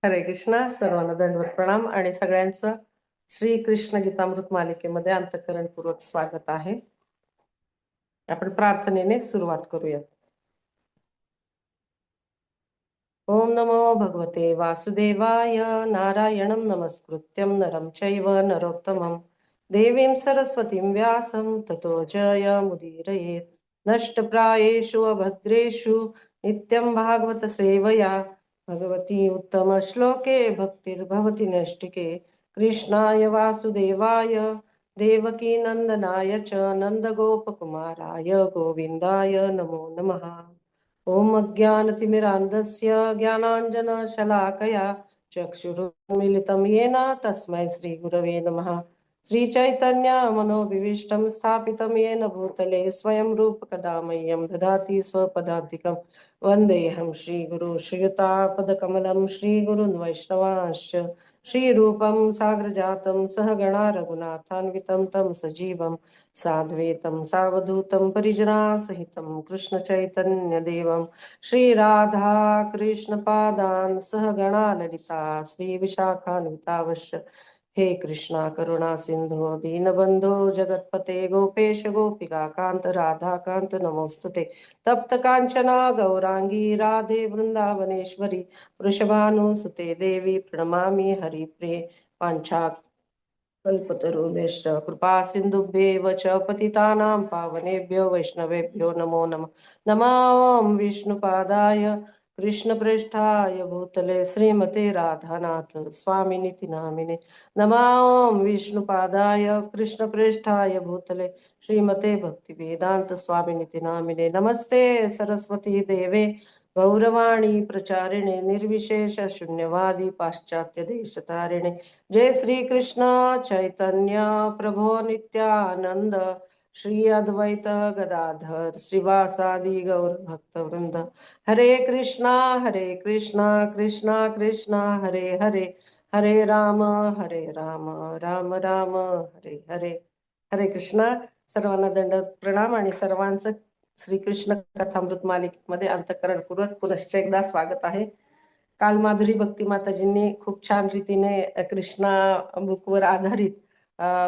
हरे कृष्णा. सर्वांना दंडवत प्रणाम आणि सगळ्यांचं श्री कृष्ण गीतामृत मालिकेमध्ये अंतःकरणपूर्वक स्वागत आहे. आपण प्रार्थनेने सुरुवात करूया. ओम नमो भगवते वासुदेवाय. नारायणं नमस्कृत्यं नरं चैव नरोत्तमं देवीं सरस्वतीं व्यासं ततो जयमुदीरयेत्. नष्टप्रायेषु अभद्रेषु नित्यं भागवत सेवया भगवती उत्तम श्लोके भक्तिर्भवति नैष्टिके. कृष्णाय वासुदेवाय देवकी नंदनाय च नंदगोपकुमाराय गोविंदाय नमो नमः. ओम अज्ञानतिमिरान्धस्य ज्ञानाञ्जनशलाकया चक्षुरुन्मीलितं येन तस्मै श्रीगुरवे नमः. श्रीचैतन्यमनोभीष्टं स्थापितं येन भूतले स्वयं रूपकदा मह्यं ददाति स्वपदान्तिकं. वन्देऽहं श्रीगुरु श्रीयुतापदकमलं श्रीगुरुन् वैष्णवांश्च. श्रीरूपं साग्रजातं सहगणा रघुनाथान्वितं तं सजीवं साद्वैतं सावधूतं परिजनासहितं कृष्णचैतन्यदेवं श्रीराधा कृष्णपादान् सहगणा ललिता श्रीविशाखान्वितावश्य. हे कृष्णा करुणा सिंधो दीनबंधो जगतपते गोपेश गोपिका कांत राधा कांत नमोस्तुते. तप्त कांचना गौरांगी राधे वृंदावनेश्वरी वृषभानुसुते देवी प्रणमामि हरिप्रिये. वाञ्छा कल्पतरुभ्यश्च कृपा सिन्धुभ्येव च पतितानां पावनेभ्यो वैष्णवेभ्यो नमो नमः. नमो विष्णुपादाय कृष्णप्रेष्ठाय भूतले श्रीमते राधानाथ स्वामिनिति नामिने. नमो विष्णुपादाय कृष्णप्रेष्ठाय भूतले श्रीमते भक्तिवेदांत स्वामिनिति नामिने. नमस्ते सरस्वती देवे गौरवाणी प्रचारिणे निर्विशेष शून्यवादी पाश्चात्य देशतारिणे. जय श्री कृष्ण चैतन्य प्रभो नित्यानंद श्री अद्वैत गदाधर श्रीवासादि गौर भक्त वृंद. हरे कृष्णा कृष्णा कृष्णा हरे हरे हरे राम राम राम हरे हरे. हरे कृष्णा. सर्वांना दंडवत प्रणाम आणि सर्वांचं श्रीकृष्ण कथामृत मालिकेमध्ये अंतःकरणपूर्वक पुनश्च एकदा स्वागत आहे. काल माधुरी भक्ती माताजींनी खूप छान रीतीने कृष्णा बुकवर आधारित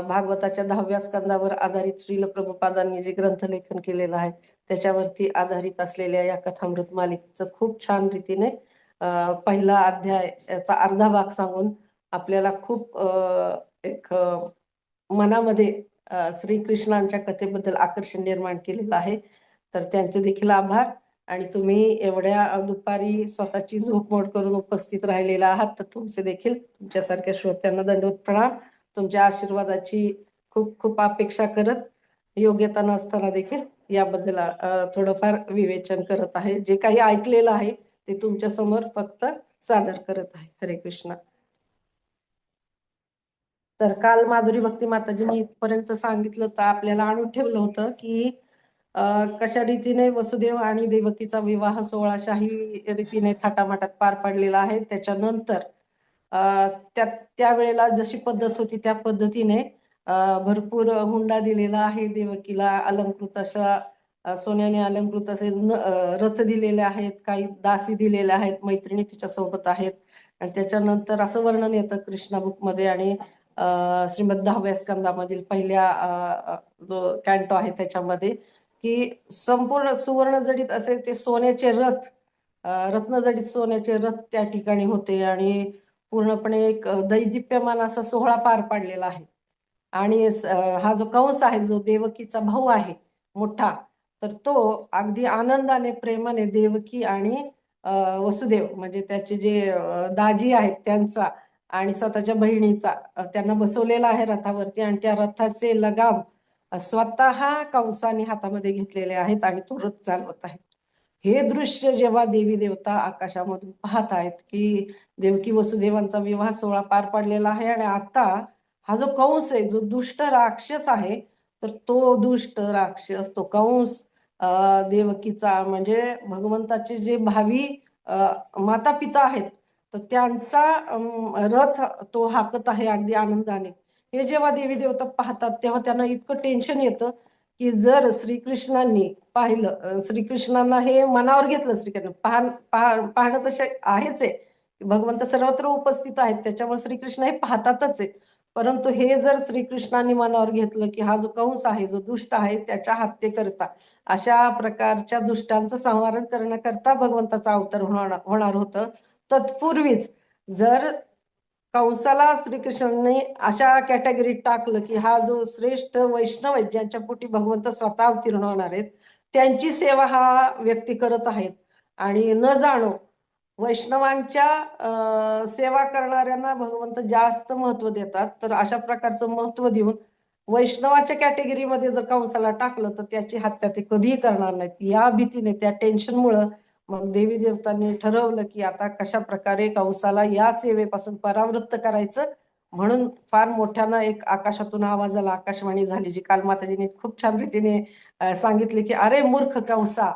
भागवताच्या 10व्या स्कंदावर आधारित श्रील प्रभुपादांनी जे ग्रंथलेखन केलेलं आहे त्याच्यावरती आधारित असलेल्या या कथामृत मालिकेचं खूप छान रीतीने पहिला अध्याय याचा अर्धा भाग सांगून आपल्याला खूप एक मनामध्ये श्रीकृष्णांच्या कथेबद्दल आकर्षण निर्माण केलेलं आहे. तर त्यांचे देखील आभार. आणि तुम्ही एवढ्या दुपारी स्वतःची झोपमोड करून उपस्थित राहिलेला आहात तर तुमचे देखील तुमच्यासारख्या श्रोत्यांना दंडवत प्रणाम. तुमच्या आशीर्वादाची खूप खूप अपेक्षा करत योग्यता नसताना देखील याबद्दल थोडंफार विवेचन करत आहे. जे काही ऐकलेलं आहे ते तुमच्या समोर फक्त सादर करत आहे. हरे कृष्ण. तर काल माधुरी भक्ती माताजींनी इथपर्यंत सांगितलं तर आपल्याला आणून ठेवलं होतं की कशा रीतीने वसुदेव आणि देवकीचा विवाह सोहळा शाही रीतीने थाटामाटात पार पडलेला आहे. त्याच्यानंतर त्यावेळेला जशी पद्धत होती त्या पद्धतीने भरपूर हुंडा दिलेला आहे. देवकीला अलंकृत अशा सोन्याने अलंकृत असे रथ दिलेले आहेत, काही दासी दिलेल्या आहेत, मैत्रिणी तिच्या सोबत आहेत. आणि त्याच्यानंतर असं वर्णन येतं कृष्णा बुक मध्ये आणि श्रीमद 10व्या स्कंदामधील पहिल्या जो कॅन्टो आहे त्याच्यामध्ये की संपूर्ण सुवर्ण जडित असे ते सोन्याचे रथ, रत्नजडित सोन्याचे रथ त्या ठिकाणी होते आणि पूर्णपणे एक दैदिप्यमान असा सोहळा पार पाडलेला आहे. आणि हा जो कंस आहे जो देवकीचा भाऊ आहे मोठा, तर तो अगदी आनंदाने प्रेमाने देवकी आणि वसुदेव म्हणजे त्याचे जे दाजी आहेत त्यांचा आणि स्वतःच्या बहिणीचा त्यांना बसवलेला आहे रथावरती आणि त्या रथाचे लगाम स्वतः कंसाने हातामध्ये घेतलेले आहेत आणि तो रथ चालवत आहे. हे दृश्य जेव्हा देवी देवता आकाशामधून पाहत आहेत की देवकी वसुदेवांचा विवाह सोहळा पार पडलेला आहे आणि आता हा जो कंस आहे जो दुष्ट राक्षस आहे तर तो दुष्ट राक्षस तो कंस देवकीचा म्हणजे भगवंताचे जे भावी माता पिता आहेत तर त्यांचा रथ तो हाकत आहे अगदी आनंदाने. हे जेव्हा देवी देवता पाहतात तेव्हा त्यांना इतकं टेन्शन येतं की जर श्रीकृष्णांनी पाहिलं, श्रीकृष्णांना हे मनावर घेतलं, श्रीकृष्ण पाहणं तसे आहेच आहे भगवंत सर्वत्र उपस्थित आहेत, त्याच्यामुळे श्रीकृष्ण हे पाहतातच आहे. परंतु हे जर श्रीकृष्णाने मनावर घेतलं की हा जो कंस आहे, जो दुष्ट आहे, त्याच्या हत्येकरता अशा प्रकारच्या दुष्टांचं संहारण करण्याकरता भगवंताचा अवतार होणार होतं. तत्पूर्वीच जर कंसाला श्रीकृष्णाने अशा कॅटेगरीत टाकलं की हा जो श्रेष्ठ वैष्णव आहे, ज्यांच्या पोटी भगवंत स्वतः अवतीर्ण होणार आहेत, त्यांची सेवा हा व्यक्ती करत आहेत आणि न जाणो वैष्णवांच्या सेवा करणाऱ्यांना भगवंत जास्त महत्व देतात. तर अशा प्रकारचं महत्व देऊन वैष्णवाच्या कॅटेगरीमध्ये जर कंसाला टाकलं तर त्याची हत्या ते कधीही करणार नाहीत. या भीतीने, त्या टेन्शनमुळं मग देवी देवतांनी ठरवलं की आता कशा प्रकारे कंसाला या सेवेपासून परावृत्त करायचं. म्हणून फार मोठ्यानं एक आकाशातून आवाजाला आकाशवाणी झाली, जी काल माताजीने खूप छान रीतीने सांगितली की अरे मूर्ख कंसा,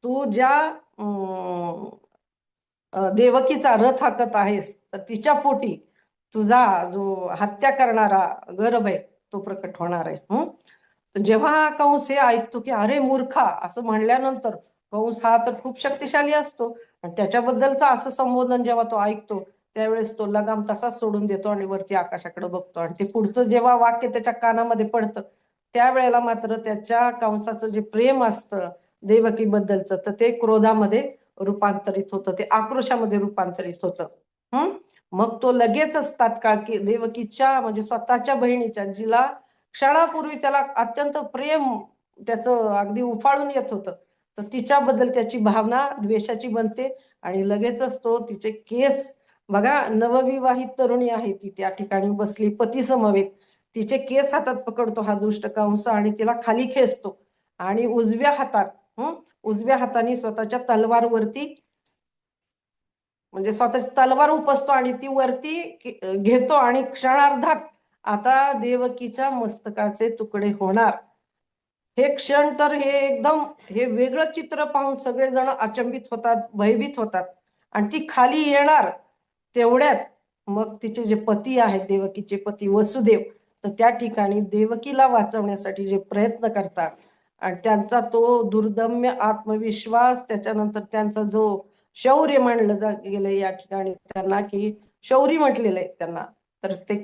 तू ज्या देवकीचा रथ हाकत आहेस, तर तिच्या पोटी तुझा जो हत्या करणारा गर्भ आहे तो प्रकट होणार आहे. तर जेव्हा कंस हे ऐकतो की अरे मूर्खा असं म्हणल्यानंतर, कंस हा तर खूप शक्तिशाली असतो आणि त्याच्याबद्दलचं असं संबोधन जेव्हा तो ऐकतो, त्यावेळेस तो लगाम तसाच सोडून देतो आणि वरती आकाशाकडे बघतो. आणि ते पुढचं जेव्हा वाक्य त्याच्या कानामध्ये पडतं, त्यावेळेला मात्र त्याच्या कंसाचं जे प्रेम असतं देवकीबद्दलचं, तर ते क्रोधामध्ये रूपांतरित होतं, ते आक्रोशामध्ये रूपांतरित होतं. मग तो लगेचच तात्काळ की देवकीच्या म्हणजे स्वतःच्या बहिणीच्या, जिला क्षणापूर्वी त्याला अत्यंत प्रेम त्याचं अगदी उफाळून येत होतं, तर तिच्याबद्दल त्याची भावना द्वेषाची बनते आणि लगेचच तो तिचे केस, बघा नवविवाहित तरुणी आहे ती, त्या ठिकाणी बसली पती समवेत, तिचे केस हातात पकडतो हा दुष्ट कंस आणि तिला खाली खेचतो आणि उजव्या हाताने स्वतःच्या तलवारवरती म्हणजे स्वतःची तलवार उपसतो आणि ती वरती घेतो आणि क्षणार्धात आता देवकीच्या मस्तकाचे तुकडे होणार. हे क्षण तर हे वेगळं चित्र पाहून सगळेजण अचंबित होतात, भयभीत होतात. आणि ती खाली येणार तेवढ्यात मग तिचे जे पती आहेत, देवकीचे पती वसुदेव, तर त्या ठिकाणी देवकीला वाचवण्यासाठी जे प्रयत्न करतात आणि त्यांचा तो दुर्दम्य आत्मविश्वास, त्याच्यानंतर त्यांचा जो शौर्य मानलं गेलं या ठिकाणी त्यांना, की शौर्य म्हटलेलं आहे त्यांना, तर ते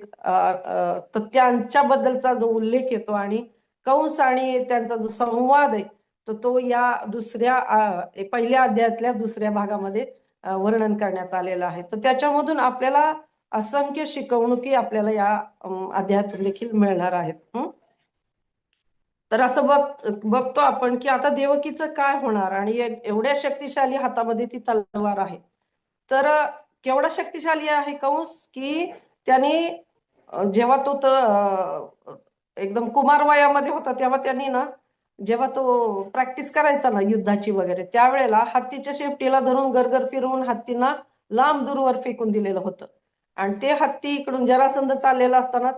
तर त्यांच्याबद्दलचा जो उल्लेख येतो आणि कंस आणि त्यांचा जो संवाद आहे, तर तो या पहिल्या अध्यायातल्या दुसऱ्या भागामध्ये वर्णन करण्यात आलेलं आहे. तर त्याच्यामधून आपल्याला असंख्य शिकवणुकी आपल्याला या अध्यायातून देखील मिळणार आहेत. तर असं बघतो आपण की आता देवकीचं काय होणार, आणि एवढ्या शक्तिशाली हातामध्ये ती तलवार आहे. तर केवढा शक्तिशाली आहे कंस की त्याने जेव्हा तो एकदम कुमार वयामध्ये होता, तेव्हा त्यांनी ना, जेव्हा तो प्रॅक्टिस करायचा ना युद्धाची वगैरे, त्यावेळेला हत्तीच्या शेपटीला धरून गरगर फिरवून हत्तींना लांब दूरवर फेकून दिलेलं होतं. आणि ते हत्ती इकडून जरासंध चाललेला असताना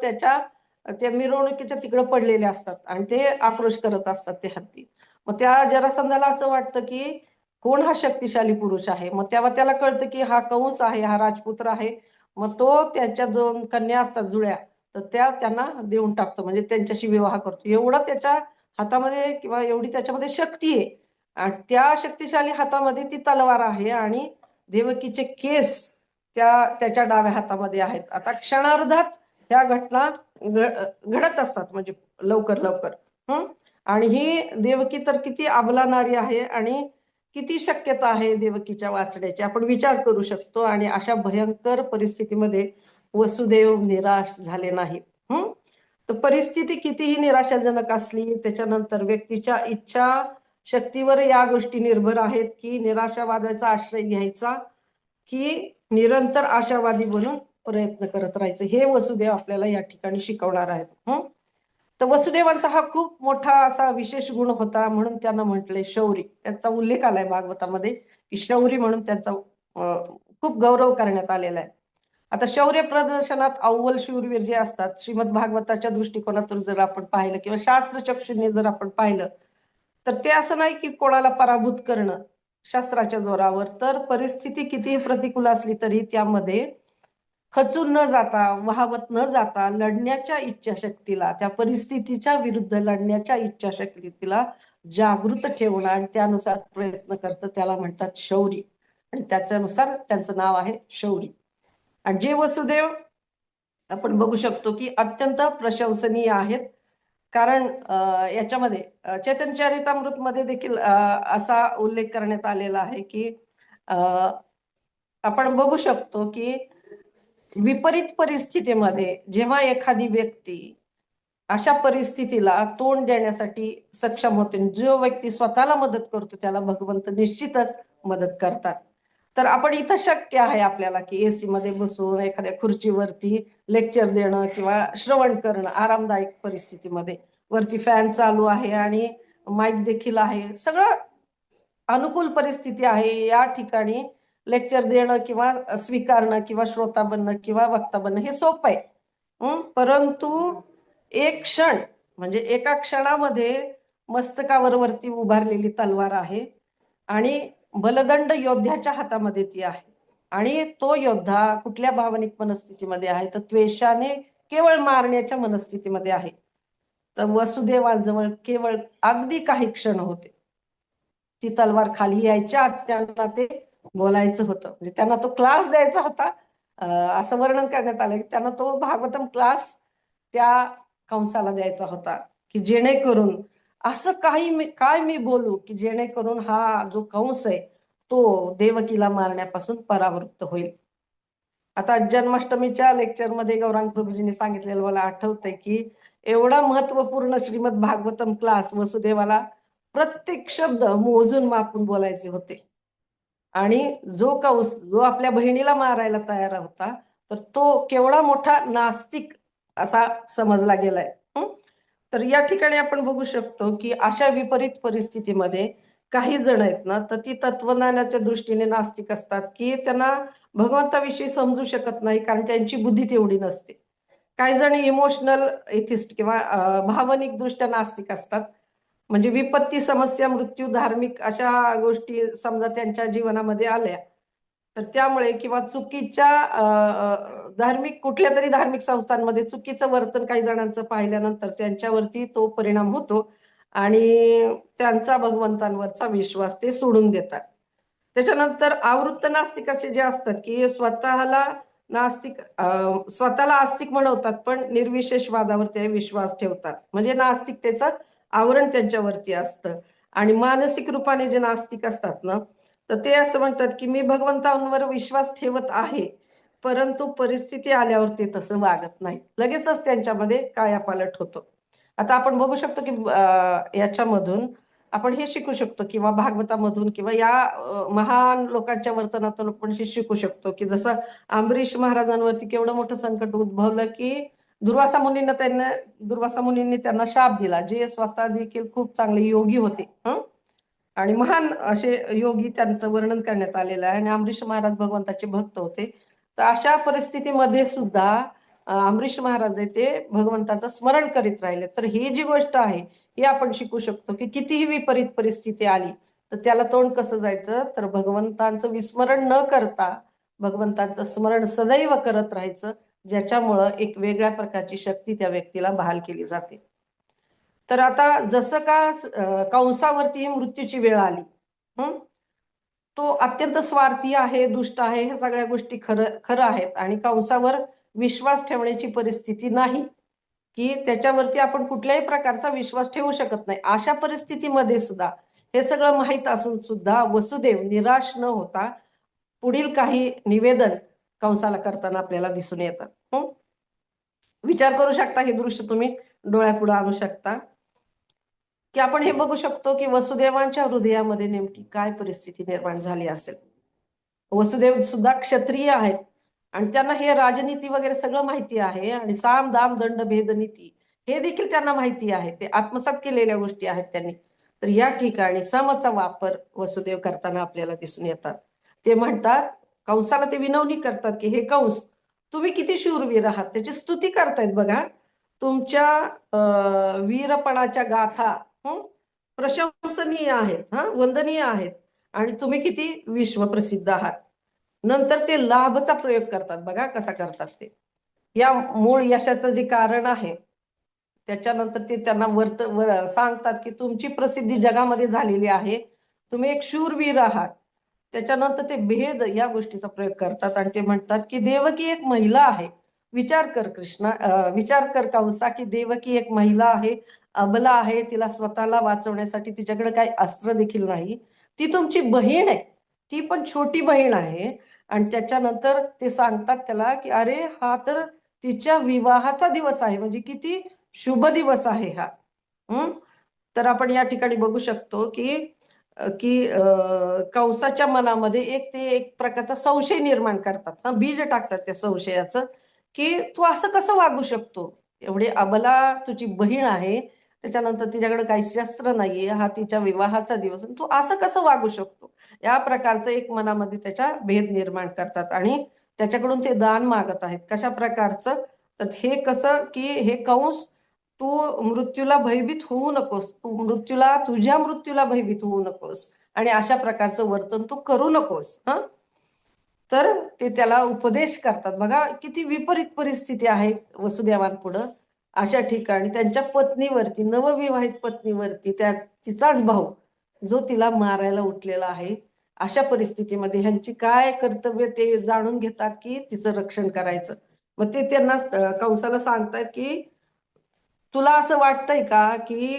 त्या मिरवणुकीच्या तिकडे पडलेले असतात आणि ते आक्रोश करत असतात ते हत्ती. मग त्या जरासंधाला असं वाटतं की कोण हा शक्तिशाली पुरुष आहे. मग तेव्हा त्याला कळतं की हा कंस आहे, हा राजपुत्र आहे. मग तो त्याच्या 2 कन्या असतात जुळ्या, तर त्या त्यांना देऊन टाकतो, म्हणजे त्यांच्याशी विवाह करतो. एवढं त्याच्या हातामध्ये किंवा एवढी त्याच्यामध्ये शक्ती आहे आणि त्या शक्तिशाली हातामध्ये ती तलवार आहे आणि देवकीचे केस त्याच्या डाव्या हातामध्ये आहेत. आता क्षणार्धात ह्या घटना घडत असतात, म्हणजे लवकर लवकर. आणि ही देवकी तर किती अबला नारी आहे आणि किती शक्यता आहे देवकीच्या वाचण्याची, आपण विचार करू शकतो. आणि अशा भयंकर परिस्थितीमध्ये वसुदेव निराश झाले नाहीत. तर परिस्थिती कितीही निराशाजनक असली, त्याच्यानंतर व्यक्तीच्या इच्छा शक्तीवर या गोष्टी निर्भर आहेत की निराशावादाचा आश्रय घ्यायचा की निरंतर आशावादी बनून प्रयत्न करत राहायचं, हे वसुदेव आपल्याला या ठिकाणी शिकवणार आहेत. तर वसुदेवांचा हा खूप मोठा असा विशेष गुण होता, म्हणून त्यांना म्हटले शौरी. त्यांचा उल्लेख आलाय भागवतामध्ये की शौरी म्हणून त्यांचा खूप गौरव करण्यात आलेला आहे. आता शौर्य प्रदर्शनात अव्वल शूरवीर जे असतात, श्रीमद भागवताच्या दृष्टिकोनातून जर आपण पाहिलं किंवा शास्त्र चक्षुने जर आपण पाहिलं, तर ते असं नाही की कोणाला पराभूत करणं शास्त्राच्या जोरावर, तर परिस्थिती कितीही प्रतिकूल असली तरी त्यामध्ये खचून न जाता, वहावत न जाता लढण्याच्या इच्छाशक्तीला, त्या परिस्थितीच्या विरुद्ध लढण्याच्या इच्छाशक्तीला जागृत ठेवणं आणि त्यानुसार प्रयत्न करतं, त्याला म्हणतात शौर्य. आणि त्याच्यानुसार त्यांचं नाव आहे शौरी. आणि जे वसुदेव आपण बघू शकतो की अत्यंत प्रशंसनीय आहेत. कारण याच्यामध्ये चैतन्य चरितामृत मध्ये देखील असा उल्लेख करण्यात आलेला आहे की आपण बघू शकतो की विपरीत परिस्थितीमध्ये जेव्हा एखादी व्यक्ती अशा परिस्थितीला तोंड देण्यासाठी सक्षम होते, जो व्यक्ती स्वतःला मदत करतो त्याला भगवंत निश्चितच मदत करतात. तर आपण इथं शक्य आहे आपल्याला की एसी मध्ये बसून एखाद्या खुर्चीवरती लेक्चर देणं किंवा श्रवण करणं आरामदायक परिस्थितीमध्ये, वरती फॅन चालू आहे आणि माईक देखील आहे, सगळं अनुकूल परिस्थिती आहे. या ठिकाणी लेक्चर देणं किंवा स्वीकारणं किंवा श्रोता बनणं किंवा वक्ता बनणं हे सोपं आहे. परंतु एक क्षण म्हणजे एका क्षणामध्ये मस्तकावर वरती उभारलेली तलवार आहे आणि बलदंड योद्ध्याच्या हातामध्ये ती आहे. आणि तो योद्धा कुठल्या भावनिक मनस्थितीमध्ये आहे तर द्वेषाने केवळ मारण्याच्या मनस्थितीमध्ये आहे. तर वसुदेवांजवळ केवळ अगदी काही क्षण होते. ती तलवार खाली यायच्या आत त्यांना ते बोलायचं होतं, म्हणजे त्यांना तो क्लास द्यायचा होता. असं वर्णन करण्यात आलं की त्यांना तो भागवतम क्लास त्या कंसाला द्यायचा होता की जेणेकरून असं काय मी बोलू की जेणेकरून हा जो कंस आहे तो देवकीला मारण्यापासून परावृत्त होईल. आता जन्माष्टमीच्या लेक्चरमध्ये गौरांग प्रभूजींनी सांगितलेलं मला आठवतंय की एवढा महत्वपूर्ण श्रीमद भागवतम क्लास वसुदेवाला प्रत्येक शब्द मोजून मापून बोलायचे होते. आणि जो कंस जो आपल्या बहिणीला मारायला तयार होता तर तो केवढा मोठा नास्तिक असा समजला गेलाय. तर या ठिकाणी आपण बघू शकतो की अशा विपरीत परिस्थितीमध्ये काही जण आहेत ना तर ती तत्वज्ञानाच्या दृष्टीने नास्तिक असतात की त्यांना भगवंताविषयी समजू शकत नाही, कारण त्यांची बुद्धी तेवढी नसते. काही जण इमोशनल एथिस्ट किंवा भावनिक दृष्ट्या नास्तिक असतात. म्हणजे विपत्ती, समस्या, मृत्यू, धार्मिक अशा गोष्टी समजा त्यांच्या जीवनामध्ये आल्या तर त्यामुळे किंवा चुकीच्या धार्मिक कुठल्या तरी धार्मिक संस्थांमध्ये चुकीचं वर्तन काही जणांचं पाहिल्यानंतर त्यांच्यावरती तो परिणाम होतो आणि त्यांचा भगवंतांवरचा विश्वास ते सोडून देतात. त्याच्यानंतर आवृत्त नास्तिक असे जे असतात की स्वतःला आस्तिक म्हणवतात पण निर्विशेषवादावर ते विश्वास ठेवतात, म्हणजे नास्तिकतेचं आवरण त्यांच्यावरती असतं. आणि मानसिक रूपाने जे नास्तिक असतात ना तर ते असं म्हणतात की मी भगवंतांवर विश्वास ठेवत आहे, परंतु परिस्थिती आल्यावर ते तसं वागत नाही, लगेचच त्यांच्यामध्ये कायापालट होतो. आता आपण बघू शकतो की याच्यामधून आपण हे शिकू शकतो किंवा भागवतामधून किंवा या महान लोकांच्या वर्तनातून आपण शिकू शकतो की जसं अमरीश महाराजांवरती केवढं मोठं संकट उद्भवलं की दुर्वासा मुनींनी त्यांना शाप दिला, जे स्वतः देखील खूप चांगले योगी होते आणि महान असे योगी त्यांचं वर्णन करण्यात आलेलं आहे. आणि अमरीश महाराज भगवंताचे भक्त होते. तर अशा परिस्थितीमध्ये सुद्धा अमरीश महाराज आहे ते भगवंताचं स्मरण करीत राहिले. तर ही जी गोष्ट आहे हे आपण शिकू शकतो की कितीही विपरीत परिस्थिती आली तर त्याला तोंड कसं जायचं, तर भगवंतांचं विस्मरण न करता भगवंतांचं स्मरण सदैव करत राहायचं, ज्याच्यामुळं एक वेगळ्या प्रकारची शक्ती त्या व्यक्तीला बहाल केली जाते. तर आता जसं का कंसावरती मृत्यूची वेळ आली, तो अत्यंत स्वार्थी आहे, दुष्ट आहे, हे सगळ्या गोष्टी खरं आहेत आणि कंसावर विश्वास ठेवण्याची परिस्थिती नाही की त्याच्यावरती आपण कुठल्याही प्रकारचा विश्वास ठेवू शकत नाही. अशा परिस्थितीमध्ये सुद्धा हे सगळं माहीत असून सुद्धा वसुदेव निराश न होता पुढील काही निवेदन कंसाला करताना आपल्याला दिसून येतात. विचार करू शकता, हे दृश्य तुम्ही डोळ्यापुढे आणू शकता की आपण हे बघू शकतो की वसुदेवांच्या हृदयामध्ये नेमकी काय परिस्थिती निर्माण झाली असेल. वसुदेव सुद्धा क्षत्रिय आहेत आणि त्यांना हे राजनीती वगैरे सगळं माहिती आहे आणि साम दाम दंड भेद नीती हे देखील त्यांना माहिती आहे, ते आत्मसात केलेल्या गोष्टी आहेत त्यांनी. तर या ठिकाणी समचा वापर वसुदेव करताना आपल्याला दिसून येतात. ते म्हणतात, कंसाला ते विनवणी करतात की हे कंस, तुम्ही किती शूरवीर आहात, त्याची स्तुती करतायत बघा. तुमच्या वीरपणाच्या गाथा प्रशंसनीय आहेत, वंदनीय आहेत आणि तुम्ही किती विश्वप्रसिद्ध आहात. नंतर ते लाभचा प्रयोग करतात, बघा कसा करतात ते. या मूळ यशाचं जे कारण आहे त्याच्यानंतर ते त्यांना सांगतात की तुमची प्रसिद्धी जगामध्ये झालेली आहे, तुम्ही एक शूरवीर आहात त्याच्यानंतर ते भेद या गोष्टीचा प्रयोग करतात आणि ते म्हणतात की देवकी एक महिला आहे. विचार कर कृष्णा, विचार कर कंसा, की देवकी एक महिला आहे, अबला आहे, तिला स्वतःला वाचवण्यासाठी तिच्याकडे काही अस्त्र देखील नाही. ती तुमची बहीण आहे, ती पण छोटी बहीण आहे. आणि त्याच्यानंतर ते सांगतात त्याला की अरे हा तर तिच्या विवाहाचा दिवस आहे, म्हणजे किती शुभ दिवस आहे हा. तर आपण या ठिकाणी बघू शकतो की की कंसाच्या मनामध्ये ते एक प्रकारचा संशय निर्माण करतात, बीज टाकतात त्या संशयाचं, की तू असं कसं वागू शकतो, एवढी अबला तुझी बहीण आहे, त्याच्यानंतर तिच्याकडे काही शस्त्र नाहीये, हा तिच्या विवाहाचा दिवस, तू असं कसं वागू शकतो. या प्रकारचं एक मनामध्ये त्याच्या भेद निर्माण करतात आणि त्याच्याकडून ते दान मागत आहेत. कशा प्रकारचं, तर हे कसं की हे कंस, तू मृत्यूला भयभीत होऊ नकोस, तुझ्या मृत्यूला भयभीत होऊ नकोस आणि अशा प्रकारचं वर्तन तू करू नकोस. तर ते त्याला उपदेश करतात. बघा किती विपरीत परिस्थिती आहे वसुदेवांपुढं. अशा ठिकाणी त्यांच्या पत्नीवरती, नवविवाहित पत्नीवरती, तिचाच भाऊ जो तिला मारायला उठलेला आहे, अशा परिस्थितीमध्ये ह्यांची काय कर्तव्य ते जाणून घेतात की तिचं रक्षण करायचं. मग ते त्यांना कंसाला सांगतात की तुला असं वाटतंय का की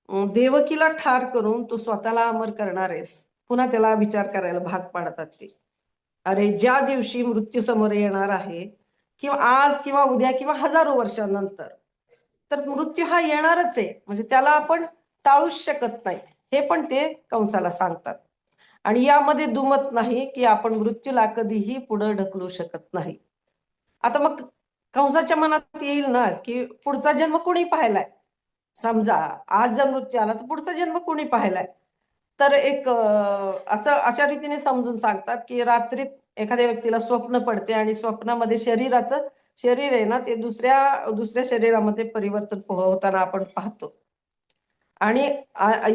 देवकीला ठार करून तू स्वतःला अमर करणार आहेस. पुन्हा त्याला विचार करायला भाग पाडतात ते. अरे ज्या दिवशी मृत्यू समोर येणार आहे, किंवा आज किंवा उद्या किंवा हजारो वर्षांनंतर, तर मृत्यू हा येणारच आहे, म्हणजे त्याला आपण टाळूच शकत नाही, हे पण ते कंसाला सांगतात. आणि यामध्ये दुमत नाही की आपण मृत्यूला कधीही पुढे ढकलू शकत नाही. आता मग कंसाच्या मनात येईल ना की पुढचा जन्म कोणी पाहिलाय. समजा आज जर मृत्यू आला तर पुढचा जन्म कोणी पाहिलाय. तर एक असं अशा रीतीने समजून सांगतात की रात्रीत एखाद्या व्यक्तीला स्वप्न पडते आणि स्वप्नामध्ये शरीर आहे ना, ते दुसऱ्या दुसऱ्या शरीरामध्ये परिवर्तन होताना आपण पाहतो. आणि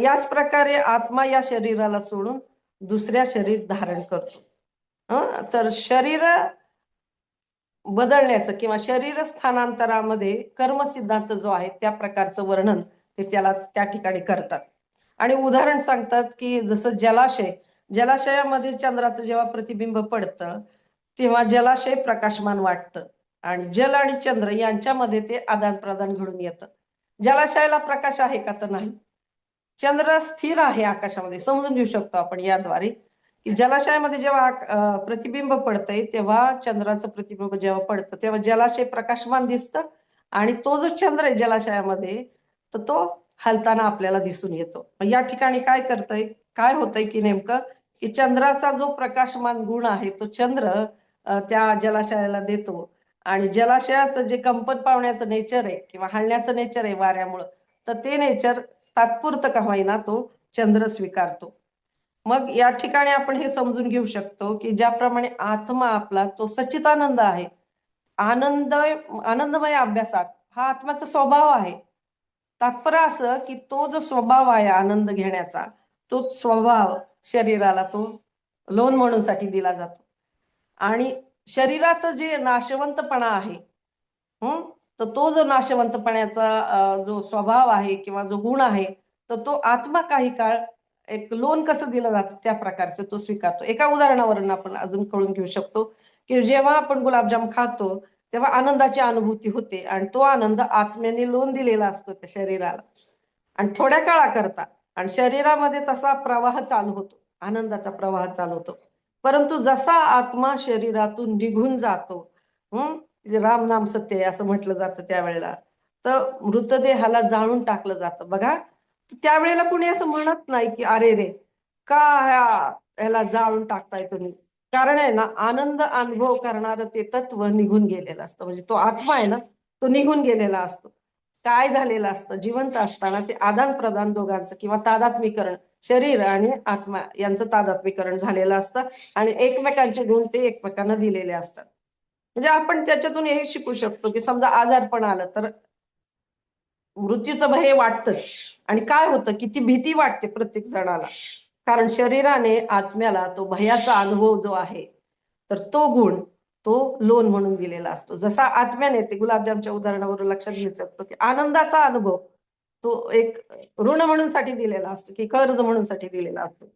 याच प्रकारे आत्मा या शरीराला सोडून दुसऱ्या शरीर धारण करतो. तर शरीर बदलण्याचं किंवा शरीर स्थानांतरामध्ये कर्मसिद्धांत जो आहे त्या प्रकारचं वर्णन ते त्याला त्या ठिकाणी करतात. आणि उदाहरण सांगतात की जसं जलाशयामध्ये चंद्राचं जेव्हा प्रतिबिंब पडतं तेव्हा जलाशय प्रकाशमान वाटतं आणि जल आणि चंद्र यांच्यामध्ये ते आदान प्रदान घडून येतं. जलाशयाला प्रकाश आहे का, तर नाही. चंद्र स्थिर आहे आकाशामध्ये, समजून घेऊ शकतो आपण याद्वारे की जलाशयामध्ये जेव्हा प्रतिबिंब पडतंय तेव्हा चंद्राचं प्रतिबिंब जेव्हा पडतं तेव्हा जलाशय प्रकाशमान दिसतं आणि तो जो चंद्र आहे जलाशयामध्ये, तर तो हलताना आपल्याला दिसून येतो. या ठिकाणी काय होतंय की नेमकं की चंद्राचा जो प्रकाशमान गुण आहे तो चंद्र त्या जलाशयाला देतो आणि जलाशयाचं जे कंपन पावण्याचं नेचर आहे किंवा हलण्याचं नेचर आहे वाऱ्यामुळं, तर ते नेचर तात्पुरतं का होईना तो चंद्र स्वीकारतो. मग या ठिकाणी आपण हे समजून घेऊ शकतो की ज्याप्रमाणे आत्मा आपला तो सच्चिदानंद आहे, आनंदमय अभ्यासात हा आत्म्याचा स्वभाव आहे. तात्पर्य असं की तो जो स्वभाव आहे आनंद घेण्याचा, तो स्वभाव शरीराला तो लोन म्हणून साठी दिला जातो. आणि शरीराचं जे नाशवंतपणा आहे, तर तो जो नाशवंतपणाचा जो स्वभाव आहे किंवा जो गुण आहे, तर तो आत्मा काही काळ एक लोन कसं दिलं जातं त्या प्रकारचं तो स्वीकारतो. एका उदाहरणावरून आपण अजून कळून घेऊ शकतो की जेव्हा आपण गुलाबजाम खातो तेव्हा आनंदाची अनुभूती होते आणि तो आनंद आत्म्याने लोन दिलेला असतो त्या शरीराला आणि थोड्या काळाकरता, आणि शरीरामध्ये तसा प्रवाह चालू होतो, आनंदाचा प्रवाह चालू होतो. परंतु जसा आत्मा शरीरातून निघून जातो, राम नाम सत्य आहे असं म्हटलं जातं त्यावेळेला, तर मृतदेहाला जाळून टाकलं जातं बघा. त्यावेळेला कुणी असं म्हणत नाही की अरे रे, का ह्याला जाळून टाकताय तुम्ही. कारण आहे ना, आनंद अनुभव करणारं ते तत्व निघून गेलेलं असतं, म्हणजे तो आत्मा आहे ना, तो निघून गेलेला असतो. काय झालेलं असतं, जिवंत असताना ते आदान प्रदान दोघांचं किंवा तादात्मीकरण, शरीर आणि आत्मा यांचं तादात्मीकरण झालेलं असतं आणि एकमेकांचे गुण ते एकमेकांना दिलेले असतात. म्हणजे आपण त्याच्यातून हे शिकू शकतो की समजा आजारपण आलं तर मृत्यूचं भय वाटतंच. आणि काय होतं, किती भीती वाटते प्रत्येक जणाला, कारण शरीराने आत्म्याला तो भयाचा अनुभव जो आहे, तर तो गुण तो लोन म्हणून दिलेला असतो. जसा आत्म्याने ते गुलाबजामच्या उदाहरणावरून लक्षात घेऊ शकतो की आनंदाचा अनुभव तो एक ऋण म्हणून साठी दिलेला असतो की कर्ज म्हणून साठी दिलेला असतो.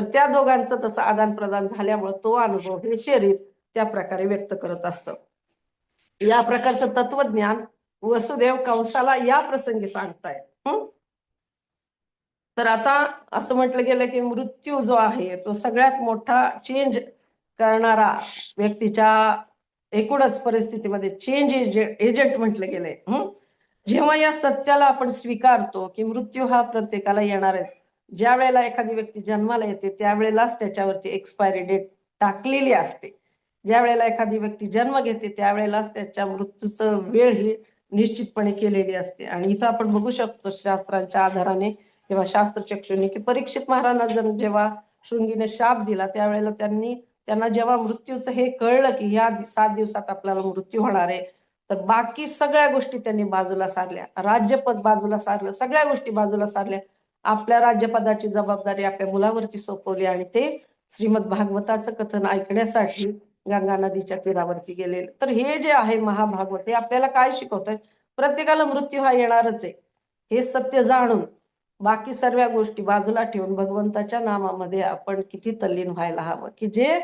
तर त्या दोघांचं तसं आदान प्रदान झाल्यामुळे तो अनुभव हे शरीर त्या प्रकारे व्यक्त करत असतं. या प्रकारचं तत्वज्ञान वसुदेव कंसाला या प्रसंगी सांगतायत. तर आता असं म्हटलं गेलं की मृत्यू जो आहे तो सगळ्यात मोठा चेंज करणारा व्यक्तीच्या एकूणच परिस्थितीमध्ये चेंज एजंट म्हटलं गेलंय. जेव्हा या सत्याला आपण स्वीकारतो की मृत्यू हा प्रत्येकाला येणार आहे, ज्या वेळेला एखादी व्यक्ती जन्माला येते त्यावेळेलाच त्याच्यावरती एक्सपायरी डेट टाकलेली असते. ज्या वेळेला एखादी व्यक्ती जन्म घेते त्यावेळेलाच त्याच्या मृत्यूचं वेळ ही निश्चितपणे केलेली असते. आणि इथं आपण बघू शकतो शास्त्रांच्या आधाराने किंवा शास्त्रचक्षुनी की परीक्षित महाराजांना जेव्हा शृंगीने शाप दिला त्यावेळेला त्यांना जेव्हा मृत्यूचं हे कळलं की ह्या 7 दिवसात आपल्याला मृत्यू होणार आहे, तर बाकी सगळ्या गोष्टी त्यांनी बाजूला सारल्या. राज्यपद बाजूला सारलं, सगळ्या गोष्टी बाजूला सारल्या. आपल्या राज्यपदाची जबाबदारी आपल्या मुलावरती सोपवली आणि ते श्रीमद भागवताचं कथन ऐकण्यासाठी गंगा नदीच्या तीरावरती गेले. तर हे जे आहे महाभागवत हे आपल्याला काय शिकवतंय? प्रत्येकाला मृत्यू हा येणारच आहे हे सत्य जाणून बाकी सर्व गोष्टी बाजूला ठेवून भगवंताच्या नामामध्ये आपण किती तल्लीन व्हायला हवं की जे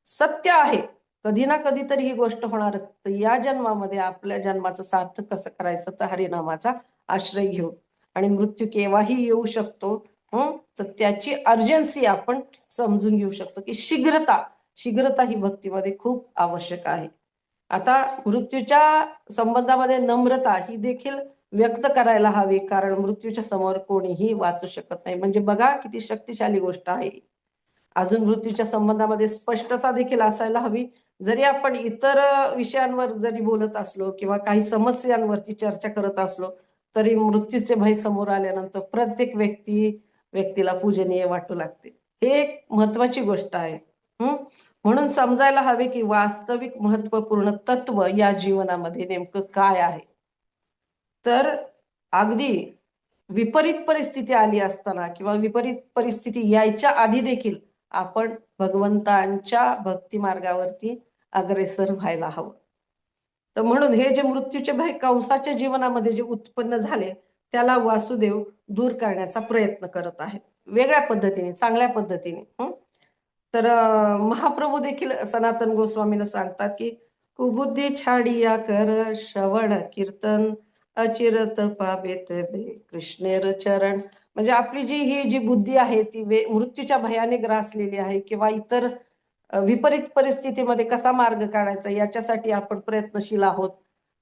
सत्य आहे. कधी ना कधी तरी ही गोष्ट होणारच. तर या जन्मामध्ये आपल्या जन्माचं सार्थक कसं करायचं? तर हरिनामाचा आश्रय घेऊन. आणि मृत्यू केव्हाही येऊ शकतो. तर त्याची अर्जन्सी आपण समजून घेऊ शकतो की शीघ्रता ही भक्तीमध्ये खूप आवश्यक आहे. आता मृत्यूच्या संबंधामध्ये नम्रता ही देखील व्यक्त करायला हवी, कारण मृत्यूच्या समोर कोणीही वाचू शकत नाही. म्हणजे बघा किती शक्तिशाली गोष्ट आहे. अजून मृत्यूच्या संबंधामध्ये स्पष्टता देखील असायला हवी. जरी आपण इतर विषयांवर जरी बोलत असलो किंवा काही समस्यांवरती चर्चा करत असलो तरी मृत्यूचे भय समोर आल्यानंतर प्रत्येक व्यक्तीला पूजनीय वाटू लागते. हे एक महत्वाची गोष्ट आहे. म्हणून समजायला हवे की वास्तविक महत्वपूर्ण तत्व या जीवनामध्ये नेमकं काय आहे. तर अगदी विपरीत परिस्थिती आली असताना किंवा विपरीत परिस्थिती यायच्या आधी देखील आपण भगवंतांच्या भक्ती मार्गावरती अग्रेसर व्हायला हवं. तर म्हणून हे जे मृत्यूचे भय कंसाच्या जीवनामध्ये जे उत्पन्न झाले त्याला वासुदेव दूर करण्याचा प्रयत्न करत आहेत वेगळ्या पद्धतीने, चांगल्या पद्धतीने. तर महाप्रभू देखील सनातन गोस्वामीला सांगतात की कुबुद्धी छाडिया कर श्रवण कीर्तन अचिरत पावेत बे कृष्णेर चरण. म्हणजे आपली ही जी बुद्धी आहे ती मृत्यूच्या भयाने ग्रासलेली आहे किंवा इतर विपरीत परिस्थितीमध्ये कसा मार्ग काढायचा याच्यासाठी आपण प्रयत्नशील आहोत.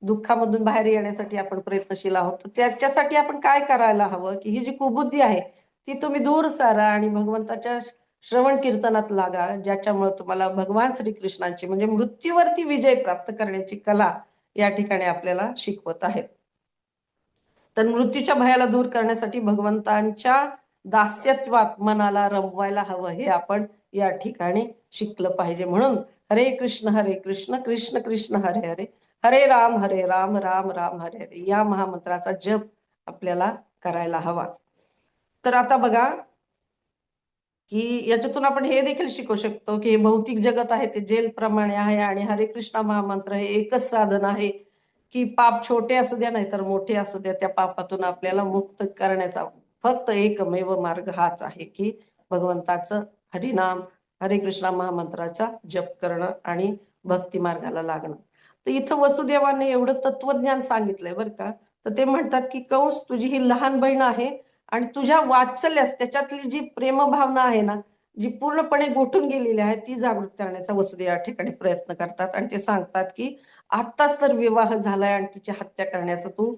दुःखामधून बाहेर येण्यासाठी आपण प्रयत्नशील आहोत. त्याच्यासाठी आपण काय करायला हवं की ही जी कुबुद्धी आहे ती तुम्ही दूर सारा आणि भगवंताच्या श्रवण कीर्तनात लागा, ज्याच्यामुळे तुम्हाला भगवान श्रीकृष्णांची म्हणजे मृत्यूवरती विजय प्राप्त करण्याची कला या ठिकाणी आपल्याला शिकवत आहेत. तर मृत्यूच्या भयाला दूर करण्यासाठी भगवंतांच्या दास्यत्वात मनाला रमवायला हवं हे आपण या ठिकाणी शिकलं पाहिजे. म्हणून हरे कृष्ण कृष्ण कृष्ण हरे हरे, हरे राम राम राम हरे हरे या महामंत्राचा जप आपल्याला करायला हवा. तर आता बघा की याच्यातून आपण हे देखील शिकू शकतो की भौतिक जगत आहे ते जेल प्रमाणे आहे आणि हरे कृष्ण महामंत्र हे एकच साधन आहे की पाप छोटे असू द्या नाही तर मोठे असू द्या, त्या पापातून आपल्याला मुक्त करण्याचा फक्त एकमेव मार्ग हाच आहे की भगवंताचं हरिनाम हरे कृष्ण महामंत्राचा जप करणं आणि भक्ती मार्गाला लागणं. तर इथं वसुदेवाने एवढं तत्वज्ञान सांगितलंय बरं का. तर ते म्हणतात की कंस तुझी ही लहान बहीण आहे आणि तुझ्या वात्सल्यास त्याच्यातली जी प्रेमभावना आहे ना जी पूर्णपणे गोठून गेलेली आहे ती जागृत करण्याचा वसुदेव या ठिकाणी प्रयत्न करतात. आणि ते सांगतात की आत्ताच तर विवाह झालाय आणि तिची हत्या करण्याचा तू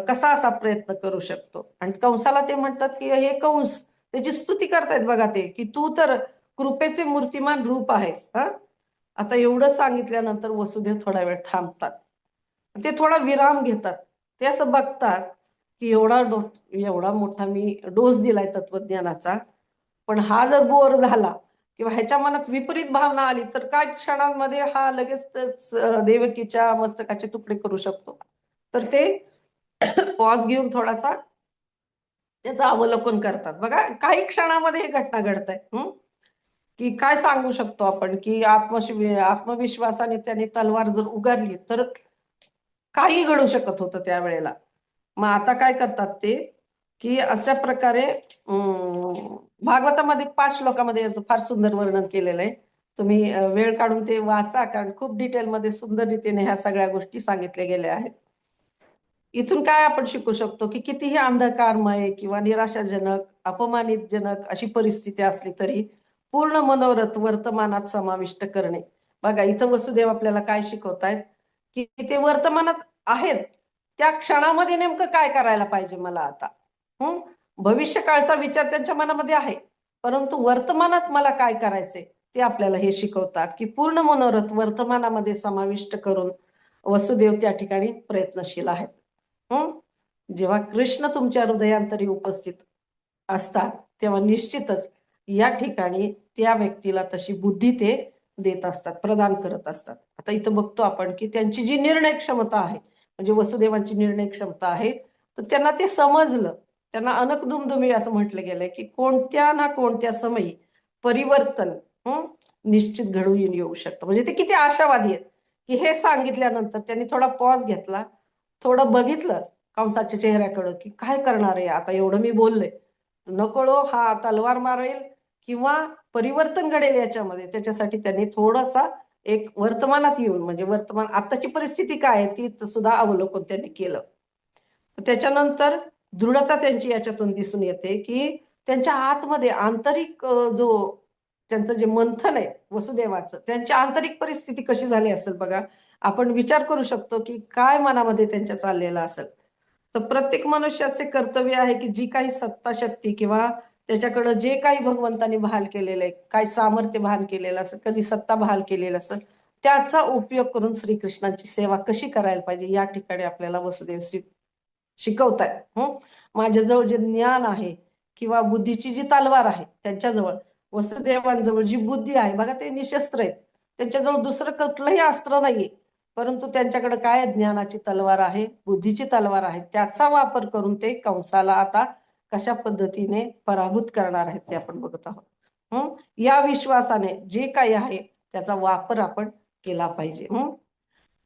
कसा असा प्रयत्न करू शकतो. आणि कंसाला ते म्हणतात की हे कंस त्याची स्तुती करतायत बघा ते की तू तर कृपेचे मूर्तिमान रूप आहेस. आता एवढं सांगितल्यानंतर वसुदेव थोडा वेळ थांबतात, ते थोडा विराम घेतात. ते असं बघतात की एवढा मोठा मी डोस दिलाय तत्वज्ञानाचा, पण हा जर बोर झाला किंवा ह्याच्या मनात विपरीत भावना आली तर काय क्षणांमध्ये हा लगेच देवकीच्या मस्तकाचे तुकडे करू शकतो. तर ते पॉज घेऊन थोडासा त्याचं अवलोकन करतात. बघा काही क्षणामध्ये हे घटना घडत आहे की काय सांगू शकतो आपण की आत्मविश्वासाने त्याने तलवार जर उगारली तर काही घडू शकत होतं त्यावेळेला. मग आता काय करतात ते की अशा प्रकारे भागवतामध्ये 5 श्लोकामध्ये याचं फार सुंदर वर्णन केलेलं आहे. तुम्ही वेळ काढून ते वाचा, कारण खूप डिटेलमध्ये सुंदर रीतीने ह्या सगळ्या गोष्टी सांगितल्या गेल्या आहेत. इथून काय आपण शिकू शकतो की कितीही अंधकारमय किंवा निराशाजनक, अपमानितजनक अशी परिस्थिती असली तरी पूर्ण मनोरथ वर्तमानात समाविष्ट करणे. बघा इथं वसुदेव आपल्याला काय शिकवतायत की ते वर्तमानात आहेत, त्या क्षणामध्ये नेमकं काय करायला पाहिजे मला आता. भविष्यकाळचा विचार त्यांच्या मनामध्ये आहे, परंतु वर्तमानात मला काय करायचंय ते आपल्याला हे शिकवतात की पूर्ण मनोरथ वर्तमानामध्ये समाविष्ट करून वसुदेव त्या ठिकाणी प्रयत्नशील आहेत. जेव्हा कृष्ण तुमच्या हृदयांतरी उपस्थित असतात तेव्हा निश्चितच या ठिकाणी त्या व्यक्तीला तशी बुद्धी ते देत असतात, प्रदान करत असतात. आता इथं बघतो आपण की त्यांची जी निर्णय क्षमता आहे, म्हणजे वसुदेवांची निर्णय क्षमता आहे, तर त्यांना ते समजलं. त्यांना अनकदुमदुमी असं म्हटलं गेलंय की कोणत्या ना कोणत्या समयी परिवर्तन निश्चित घडून येऊ शकतं. म्हणजे ते किती आशावादी आहेत की हे सांगितल्यानंतर त्यांनी थोडा पॉज घेतला, थोडं बघितलं कंसाच्या चेहऱ्याकडं की काय करणार आहे आता, एवढं मी बोलले, नकळो हा तलवार मारेल किंवा परिवर्तन घडेल याच्यामध्ये. त्याच्यासाठी त्यांनी थोडासा एक वर्तमानात येऊन, म्हणजे वर्तमान आताची परिस्थिती काय आहे ती सुद्धा अवलोकन त्यांनी केलं. त्याच्यानंतर दृढता त्यांची याच्यातून दिसून येते की त्यांच्या आतमध्ये आंतरिक जो त्यांचं जे मंथन आहे वसुदेवाचं, त्यांची आंतरिक परिस्थिती कशी झाली असेल बघा. आपण विचार करू शकतो की काय मनामध्ये त्यांच्या चाललेलं असेल. तर प्रत्येक मनुष्याचे कर्तव्य आहे की जी काही सत्ता शक्ती किंवा त्याच्याकडे जे काही भगवंतानी बहाल केलेलं आहे, काय सामर्थ्य बहाल केलेलं असेल, कधी सत्ता बहाल केलेलं असेल, त्याचा उपयोग करून श्रीकृष्णांची सेवा कशी करायला पाहिजे या ठिकाणी आपल्याला वसुदेव शिकवतायत. माझ्याजवळ जे ज्ञान आहे किंवा बुद्धीची जी तलवार आहे त्यांच्याजवळ, वसुदेवांजवळ जी बुद्धी आहे बघा, ते निशस्त्र आहेत, त्यांच्याजवळ दुसरं कुठलंही अस्त्र नाहीये, परंतु त्यांच्याकडे काय ज्ञानाची तलवार आहे, बुद्धीची तलवार आहे. त्याचा वापर करून ते कंसाला आता कशा पद्धतीने पराभूत करणार आहेत ते आपण बघत आहोत. या विश्वासाने जे काही आहे त्याचा वापर आपण केला पाहिजे.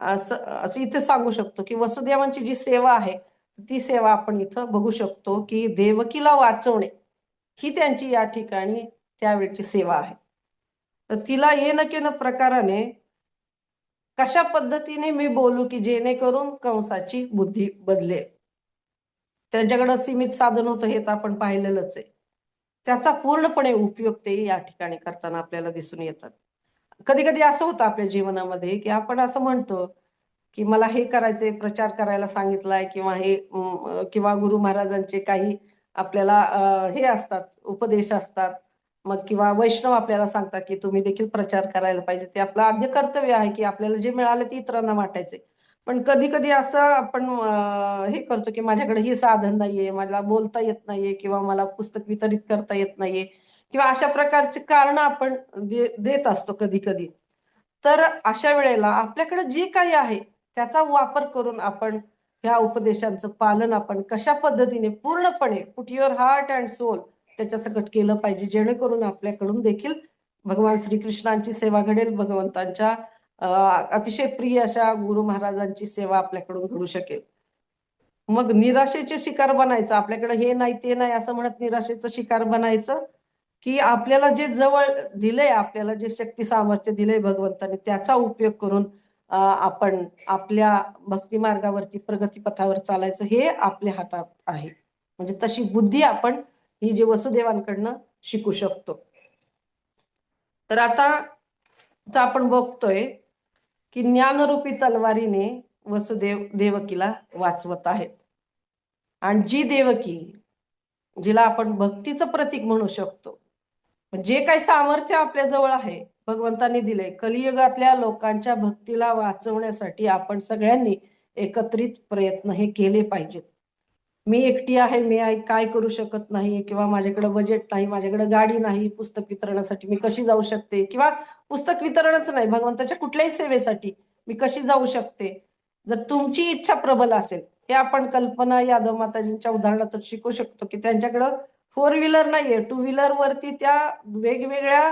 असं असं इथे सांगू शकतो की वसुदेवांची जी सेवा आहे ती सेवा आपण इथं बघू शकतो की देवकीला वाचवणे ही त्यांची या ठिकाणी त्यावेळची सेवा आहे. तर तिला येणं केनं प्रकाराने कशा पद्धतीने मी बोलू की जेणेकरून कंसाची बुद्धी बदलेल. त्यांच्याकडे सीमित साधन होतं हे तर आपण पाहिलेलंच आहे. त्याचा पूर्णपणे उपयोग ते या ठिकाणी करताना आपल्याला दिसून येतात. कधी कधी असं होतं आपल्या जीवनामध्ये की आपण असं म्हणतो की मला हे करायचंय, प्रचार करायला सांगितलाय किंवा हे किंवा गुरु महाराजांचे काही आपल्याला हे असतात, उपदेश असतात. मग किंवा वैष्णव आपल्याला सांगतात की तुम्ही देखील प्रचार करायला पाहिजे. ते आपलं आद्य कर्तव्य आहे की आपल्याला जे मिळालं ते इतरांना वाटायचे. पण कधी कधी असं आपण हे करतो की माझ्याकडे हे साधन नाहीये, मला बोलता येत नाहीये किंवा मला पुस्तक वितरित करता येत नाहीये किंवा अशा प्रकारचे कारण आपण देत असतो कधी कधी. तर अशा वेळेला आपल्याकडे जे काही आहे त्याचा वापर करून आपण ह्या उपदेशांचं पालन आपण कशा पद्धतीने पूर्णपणे put your heart and soul त्याच्या सकट केलं पाहिजे, जेणेकरून आपल्याकडून देखील भगवान श्रीकृष्णांची सेवा घडेल, भगवंतांच्या अतिशय प्रिय अशा गुरु महाराजांची सेवा आपल्याकडून घडू शकेल. मग निराशेचे शिकार बनायचं, आपल्याकडे हे नाही ते नाही असं म्हणत निराशेचं शिकार बनायचं की आपल्याला जे जवळ दिलंय, आपल्याला जे शक्ती सामर्थ्य दिलंय भगवंताने त्याचा उपयोग करून आपण आपल्या भक्ती मार्गावरती प्रगती पथावर चालायचं हे आपल्या हातात आहे. म्हणजे तशी बुद्धी आपण ही जे वसुदेवांकडनं शिकू शकतो. तर आता आपण बघतोय की ज्ञानरूपी तलवारीने वसुदेव देवकीला वाचवत आहेत. आणि जी देवकी, जिला आपण भक्तीचं प्रतीक म्हणू शकतो, जे काही सामर्थ्य आपल्या जवळ आहे भगवंतांनी दिले कलियुगातल्या लोकांच्या भक्तीला वाचवण्यासाठी आपण सगळ्यांनी एकत्रित प्रयत्न हे केले पाहिजेत. मी एकटी आहे, मी काय करू शकत नाही किंवा माझ्याकडे बजेट नाही, माझ्याकडे गाडी नाही, पुस्तक वितरणासाठी मी कशी जाऊ शकते किंवा पुस्तक वितरणच नाही, भगवंताच्या कुठल्याही सेवेसाठी मी कशी जाऊ शकते. जर तुमची इच्छा प्रबल असेल, हे आपण कल्पना यादव माताजींच्या उदाहरणातून शिकू शकतो की त्यांच्याकडं फोर व्हीलर नाहीये, टू व्हीलर वरती त्या वेगवेगळ्या,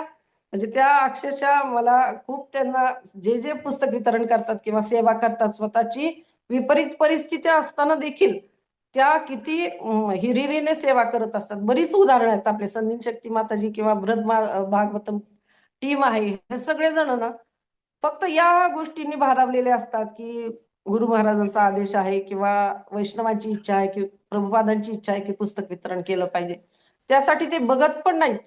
म्हणजे त्या अक्षरशः मला खूप त्यांना जे जे पुस्तक वितरण करतात किंवा सेवा करतात स्वतःची विपरीत परिस्थिती असताना देखील त्या किती हिरिरीने सेवा करत असतात. बरीच उदाहरणं आहेत आपले संदीन शक्ती माताजी किंवा भागवतम टीम आहे, हे सगळेजण ना फक्त या गोष्टींनी भारावलेले असतात की गुरु महाराजांचा आदेश आहे किंवा वैष्णवांची इच्छा आहे की प्रभुपादांची इच्छा आहे की पुस्तक वितरण केलं पाहिजे. त्यासाठी ते बघत पण नाहीत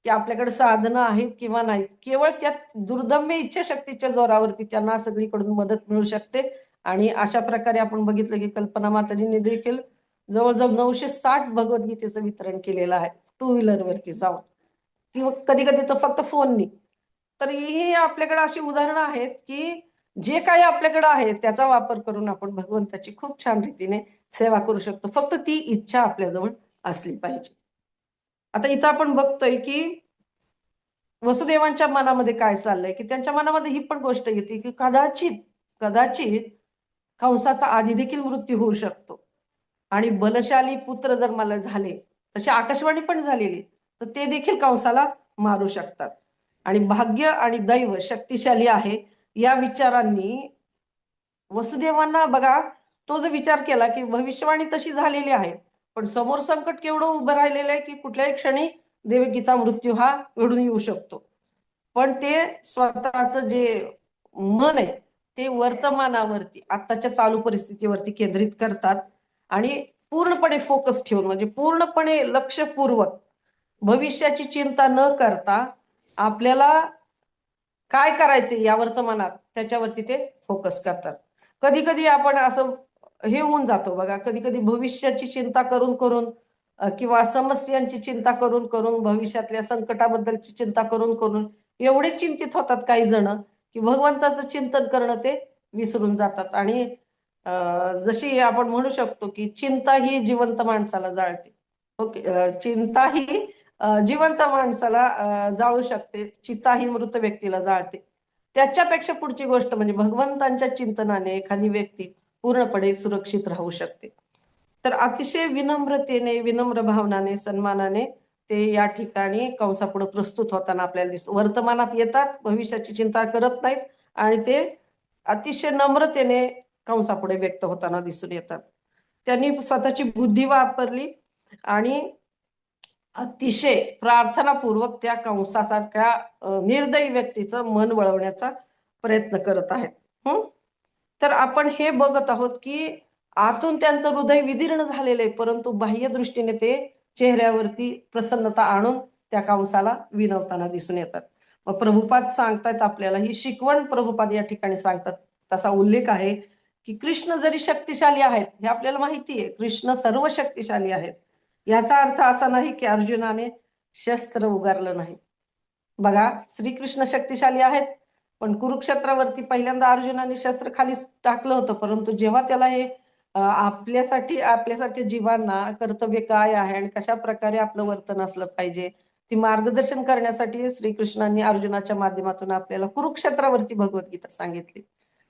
की आपल्याकडे साधनं आहेत किंवा नाहीत. केवळ त्या दुर्दम्य इच्छाशक्तीच्या जोरावरती त्यांना सगळीकडून मदत मिळू शकते. आणि अशा प्रकारे आपण बघितलं की कल्पना माताजींनी देखील जवळजवळ 960 भगवद्गीतेचं वितरण केलेलं आहे, टू व्हीलरवरती जाऊन किंवा कधी कधी तर फक्त फोननी. तर ही आपल्याकडे अशी उदाहरणं आहेत की जे काही आपल्याकडे आहे त्याचा वापर करून आपण भगवंताची खूप छान रीतीने सेवा करू शकतो. फक्त ती इच्छा आपल्याजवळ असली पाहिजे. आता इथं आपण बघतोय की वसुदेवांच्या मनामध्ये काय चाललंय की त्यांच्या मनामध्ये ही पण गोष्ट येते की कदाचित कदाचित कंसाचा आधी देखील मृत्यू होऊ शकतो आणि बलशाली पुत्र जर मला झाले, तशी आकाशवाणी पण झालेली, तर ते देखील कंसाला मारू शकतात. आणि भाग्य आणि दैव शक्तिशाली आहे या विचारांनी वसुदेवांना बघा, तो जो विचार केला की भविष्यवाणी तशी झालेली आहे, पण समोर संकट केवढं उभं राहिलेलं आहे की कुठल्याही क्षणी देवकीचा मृत्यू हा घडून येऊ शकतो. पण ते स्वतःच जे मन आहे ते वर्तमानावरती आत्ताच्या चालू परिस्थितीवरती केंद्रित करतात आणि पूर्णपणे फोकस ठेवून म्हणजे पूर्णपणे लक्षपूर्वक भविष्याची चिंता न करता आपल्याला काय करायचे या वर्तमानात त्याच्यावरती ते फोकस करतात. कधी कधी आपण असं हे होऊन जातो बघा, कधी कधी भविष्याची चिंता करून करून किंवा समस्यांची चिंता करून करून भविष्यातल्या संकटाबद्दलची चिंता करून करून एवढे चिंतित होतात काही जण की भगवंताचं चिंतन करणं ते विसरून जातात. आणि जशी आपण म्हणू शकतो की चिंता ही जिवंत माणसाला जाळते. ओके, चिंता ही जिवंत माणसाला जाळू शकते, चिता ही मृत व्यक्तीला जाळते. त्याच्यापेक्षा पुढची गोष्ट म्हणजे भगवंतांच्या चिंतनाने एखादी व्यक्ती पूर्णपणे सुरक्षित राहू शकते. तर अतिशय विनम्रतेने, विनम्र भावनाने, सन्मानाने ते या ठिकाणी कंसापुढे प्रस्तुत होताना आपल्याला दिसतो. वर्तमानात येतात, भविष्याची चिंता करत नाहीत आणि ते अतिशय नम्रतेने कंसापुढे व्यक्त होताना दिसून येतात. त्यांनी स्वतःची बुद्धी वापरली आणि अतिशय प्रार्थनापूर्वक त्या कंसासारख्या निर्दयी व्यक्तीचं मन वळवण्याचा प्रयत्न करत आहेत. तर आपण हे बघत आहोत की आतून त्यांचं हृदय विदीर्ण झालेलं आहे, परंतु बाह्य दृष्टीने ते चेहऱ्यावरती प्रसन्नता आणून त्या कंसाला विनवताना दिसून येतात. मग प्रभुपाद सांगतात आपल्याला, ही शिकवण प्रभुपाद या ठिकाणी सांगतात. तसा उल्लेख आहे की कृष्ण जरी शक्तिशाली आहेत, हे आपल्याला माहिती आहे, कृष्ण सर्व शक्तिशाली आहेत. याचा अर्थ असा नाही की अर्जुनाने शस्त्र उगारलं नाही. बघा, श्रीकृष्ण शक्तिशाली आहेत, पण कुरुक्षेत्रावरती पहिल्यांदा अर्जुनाने शस्त्र खाली टाकलं होतं, परंतु जेव्हा त्याला हे आपल्यासारख्या जीवांना कर्तव्य काय आहे आणि कशा प्रकारे आपलं वर्तन असलं पाहिजे ती मार्गदर्शन करण्यासाठी श्रीकृष्णांनी अर्जुनाच्या माध्यमातून आपल्याला कुरुक्षेत्रावरती भगवद्गीता सांगितली.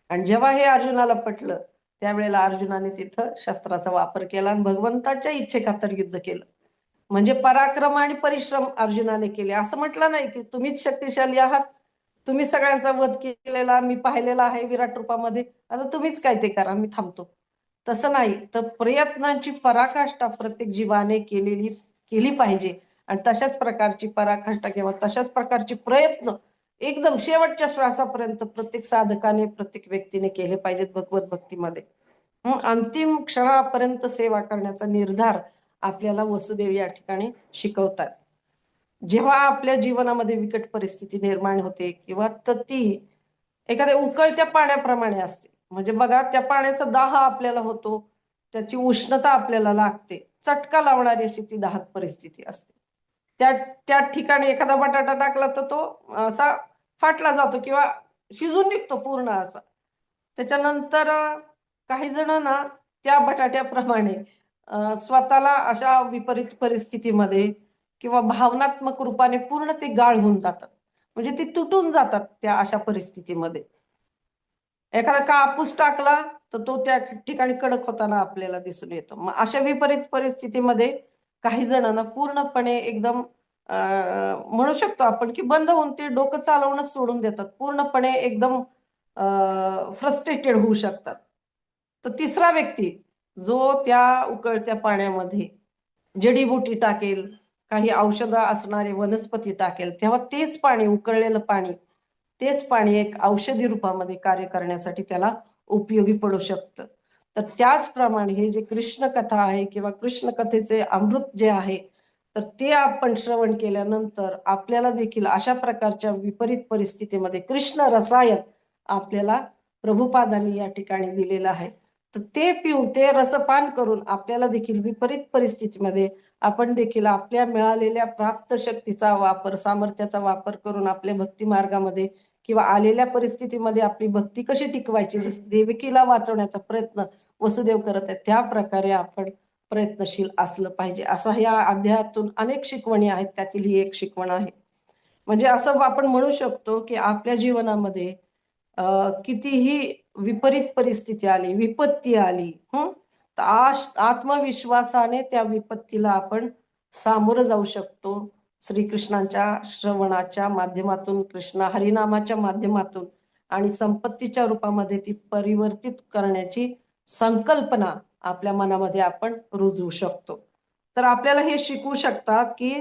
आणि जेव्हा हे अर्जुनाला पटलं त्यावेळेला अर्जुनाने तिथं शस्त्राचा वापर केला आणि भगवंताच्या इच्छेखातर युद्ध केलं. म्हणजे पराक्रम आणि परिश्रम अर्जुनाने केले. असं म्हटलं नाही की तुम्हीच शक्तिशाली आहात, तुम्ही सगळ्यांचा वध केलेला मी पाहिलेला आहे विराट रूपामध्ये, आता तुम्हीच काय ते करा, मी थांबतो. तसं नाही, तर प्रयत्नांची पराकाष्ठा प्रत्येक जीवाने केली पाहिजे आणि तशाच प्रकारची पराकाष्ठा किंवा तशाच प्रकारचे प्रयत्न एकदम शेवटच्या श्वासापर्यंत प्रत्येक साधकाने, प्रत्येक व्यक्तीने केले पाहिजेत भगवत भक्तीमध्ये. अंतिम क्षणापर्यंत सेवा करण्याचा निर्धार आपल्याला वसुदेव या ठिकाणी शिकवतात. जेव्हा आपल्या जीवनामध्ये विकट परिस्थिती निर्माण होते किंवा तर ती एखाद्या उकळत्या पाण्याप्रमाणे असते, म्हणजे बघा त्या पाण्याचा दाह आपल्याला होतो, त्याची उष्णता आपल्याला लागते, चटका लावणारी अशी ती दाहक परिस्थिती असते. त्या त्या ठिकाणी एखादा बटाटा टाकला तर तो असा फाटला जातो किंवा शिजून निघतो पूर्ण असा. त्याच्यानंतर काही जण ना त्या बटाट्याप्रमाणे स्वतःला अशा विपरीत परिस्थितीमध्ये किंवा भावनात्मक रूपाने पूर्ण ते गाळ होऊन जातात, म्हणजे ते तुटून जातात त्या अशा परिस्थितीमध्ये. एखादा कापूस टाकला तर तो त्या ठिकाणी कडक होताना आपल्याला दिसून येतो. मग अशा विपरीत परिस्थितीमध्ये काही जणांना पूर्णपणे एकदम म्हणू शकतो आपण की बंद होऊन ते डोकं चालवणं सोडून देतात, पूर्णपणे एकदम फ्रस्ट्रेटेड होऊ शकतात. तर तिसरा व्यक्ती जो त्या उकळत्या पाण्यामध्ये जडीबुटी टाकेल, काही औषध असणारे वनस्पती टाकेल, तेव्हा तेच पाणी, उकळलेलं पाणी, तेच पाणी एक औषधी रूपामध्ये कार्य करण्यासाठी त्याला उपयोगी पडू शकतं. तर त्याचप्रमाणे हे जे कृष्ण कथा आहे किंवा कृष्ण कथेचे अमृत जे आहे, तर ते आपण श्रवण केल्यानंतर आपल्याला देखील अशा प्रकारच्या विपरीत परिस्थितीमध्ये कृष्ण रसायन आपल्याला प्रभुपादांनी या ठिकाणी दिलेलं आहे. तर ते पिऊन, ते रसपान करून आपल्याला देखील विपरीत परिस्थितीमध्ये आपण देखील आपल्या मिळालेल्या प्राप्त शक्तीचा वापर, सामर्थ्याचा वापर करून आपल्या भक्ती मार्गामध्ये किंवा आलेल्या परिस्थितीमध्ये आपली भक्ती कशी टिकवायची, जसं देवकीला वाचवण्याचा प्रयत्न वसुदेव करत आहे, त्या प्रकारे आपण प्रयत्नशील असलं पाहिजे. असं या अध्यायातून अनेक शिकवणी आहेत, त्यातील ही एक शिकवण आहे. म्हणजे असं आपण म्हणू शकतो की आपल्या जीवनामध्ये कितीही विपरीत परिस्थिती आली, विपत्ती आली, तर आत्मविश्वासाने त्या विपत्तीला आपण सामोरं जाऊ शकतो. श्रीकृष्णांच्या श्रवणाच्या माध्यमातून, कृष्ण हरिनामाच्या माध्यमातून आणि संपत्तीच्या रूपामध्ये ती परिवर्तित करण्याची संकल्पना आपल्या मनामध्ये आपण रुजवू शकतो. तर आपल्याला हे शिकवू शकतात की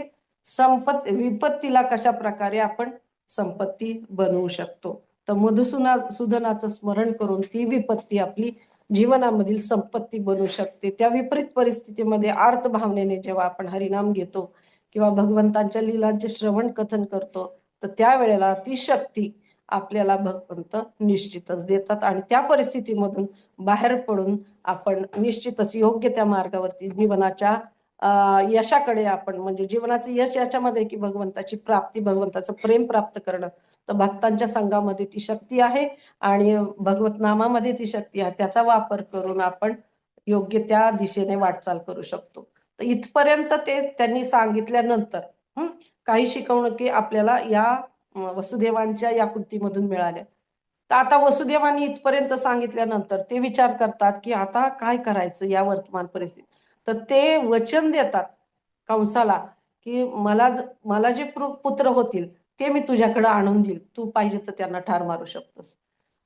विपत्तीला कशा प्रकारे आपण संपत्ती बनवू शकतो. तर मधुसूदनाचं स्मरण करून ती विपत्ती आपली जीवनामधील संपत्ती बनू शकते. त्या विपरीत परिस्थितीमध्ये अर्थ भावनेने जेव्हा आपण हरिनाम घेतो किंवा भगवंतांच्या लीलांचे श्रवण कथन करतो, तर त्यावेळेला ती शक्ती आपल्याला भगवंत निश्चितच देतात आणि त्या परिस्थितीमधून बाहेर पडून आपण निश्चितच योग्य त्या मार्गावरती जीवनाच्या यशाकडे आपण, म्हणजे जीवनाचं यश याच्यामध्ये की भगवंताची प्राप्ती, भगवंताचं प्रेम प्राप्त करणं, तर भक्तांच्या संघामध्ये ती शक्ती आहे आणि भगवत नामामध्ये ती शक्ती आहे. त्याचा वापर करून आपण योग्य त्या दिशेने वाटचाल करू शकतो. तर इथपर्यंत ते त्यांनी सांगितल्यानंतर काही शिकवणुकी आपल्याला या वसुदेवांच्या या कृतीमधून मिळाल्या. तर आता वसुदेवांनी इथपर्यंत सांगितल्यानंतर ते विचार करतात की आता काय करायचं या वर्तमान परिस्थितीत. तर ते वचन देतात कंसाला की मला जे पुत्र होतील ते मी तुझ्याकडे आणून देईल, तू पाहिजे तर त्यांना ठार मारू शकतोस.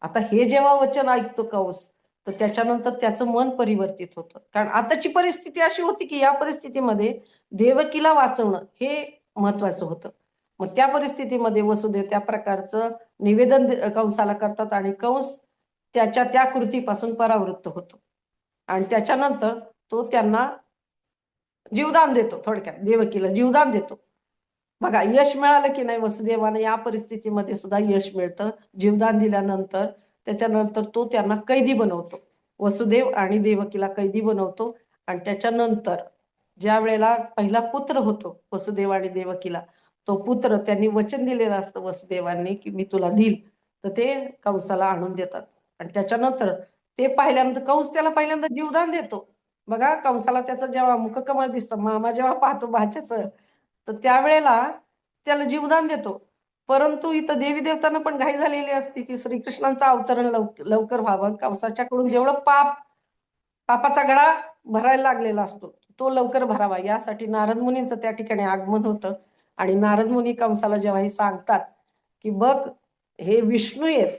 आता हे जेव्हा वचन ऐकतो कंस, तर त्याच्यानंतर त्याचं मन परिवर्तित होतं. कारण आताची परिस्थिती अशी होती की या परिस्थितीमध्ये देवकीला वाचवणं हे महत्वाचं होतं. मग त्या परिस्थितीमध्ये वसुदेव त्या प्रकारचं निवेदन कंसाला करतात आणि कंस त्याच्या त्या कृतीपासून परावृत्त होतो आणि त्याच्यानंतर तो त्यांना जीवदान देतो. थोडक्यात देवकीला जीवदान देतो. बघा, यश मिळालं की नाही वसुदेवाने या परिस्थितीमध्ये सुद्धा यश मिळतं. जीवदान दिल्यानंतर त्याच्यानंतर तो त्यांना कैदी बनवतो. वसुदेव आणि देवकीला कैदी बनवतो आणि त्याच्यानंतर ज्या वेळेला पहिला पुत्र होतो वसुदेव आणि देवकीला, तो पुत्र त्यांनी वचन दिलेलं असतं वसुदेवांनी की मी तुला देईल, तर ते कंसाला आणून देतात आणि त्याच्यानंतर ते पाहिल्यानंतर कंस त्याला पहिल्यांदा जीवदान देतो. बघा, कंसाला त्याचं जेव्हा मुखकमळ दिसतं, मामा जेव्हा पाहतो भाच्याचं, तर त्यावेळेला त्याला जीवदान देतो. परंतु इथं देवी देवतांना पण घाई झालेली असते की श्रीकृष्णांचं अवतरण लवकर व्हावं. कंसाच्याकडून जेवढं पापाचा गळा भरायला लागलेला असतो तो लवकर भरावा, यासाठी नारद मुनींचं त्या ठिकाणी आगमन होतं आणि नारद मुनी कंसाला जेव्हा हे सांगतात की बघ, हे विष्णू आहेत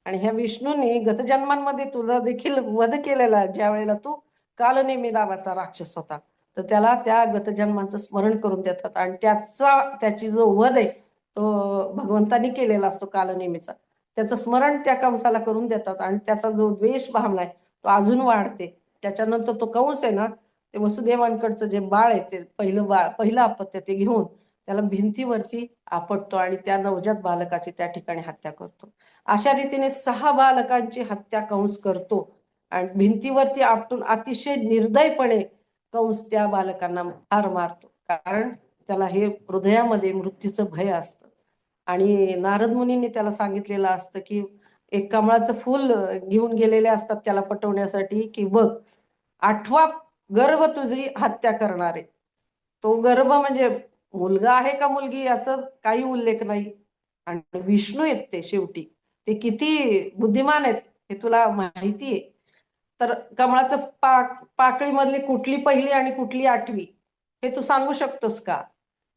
आणि ह्या विष्णूंनी गतजन्मांमध्ये तुला देखील वध केलेला, ज्या वेळेला तू कालनेमी नावाचा राक्षस होता, तर त्याला त्या गतजन्मांचं स्मरण करून देतात आणि त्याची जो वध आहे तो भगवंतांनी केलेला असतो कालनेमीचा, त्याचं स्मरण त्या कंसाला करून देतात आणि त्याचा जो द्वेष भावना आहे तो अजून वाढते. त्याच्यानंतर तो कंस आहे ना, ते वसुदेवांकडचं जे बाळ आहे, ते पहिलं अपत्य ते घेऊन त्याला भिंतीवरती आपटतो आणि त्या नवजात बालकाची त्या ठिकाणी हत्या करतो. अशा रीतीने 6 बालकांची हत्या कंस करतो आणि भिंतीवरती आपटून अतिशय निर्दयपणे कंस त्या बालकांना ठार मारतो. कारण त्याला हे हृदयामध्ये मृत्यूचं भय असतं आणि नारद मुनींनी त्याला सांगितलेलं असतं की एक कमळाचं फूल घेऊन गेलेले असतात त्याला पटवण्यासाठी की बघ, 8वा गर्भ तुझी हत्या करणार आहे. तो गर्भ म्हणजे मुलगा आहे का मुलगी याचा काही उल्लेख नाही आणि विष्णू आहेत ते शेवटी. ते किती बुद्धिमान आहेत हे तुला माहिती आहे. तर कमळाचं पाकळीमधली कुठली पहिली आणि कुठली 8वी हे तू सांगू शकतोस का?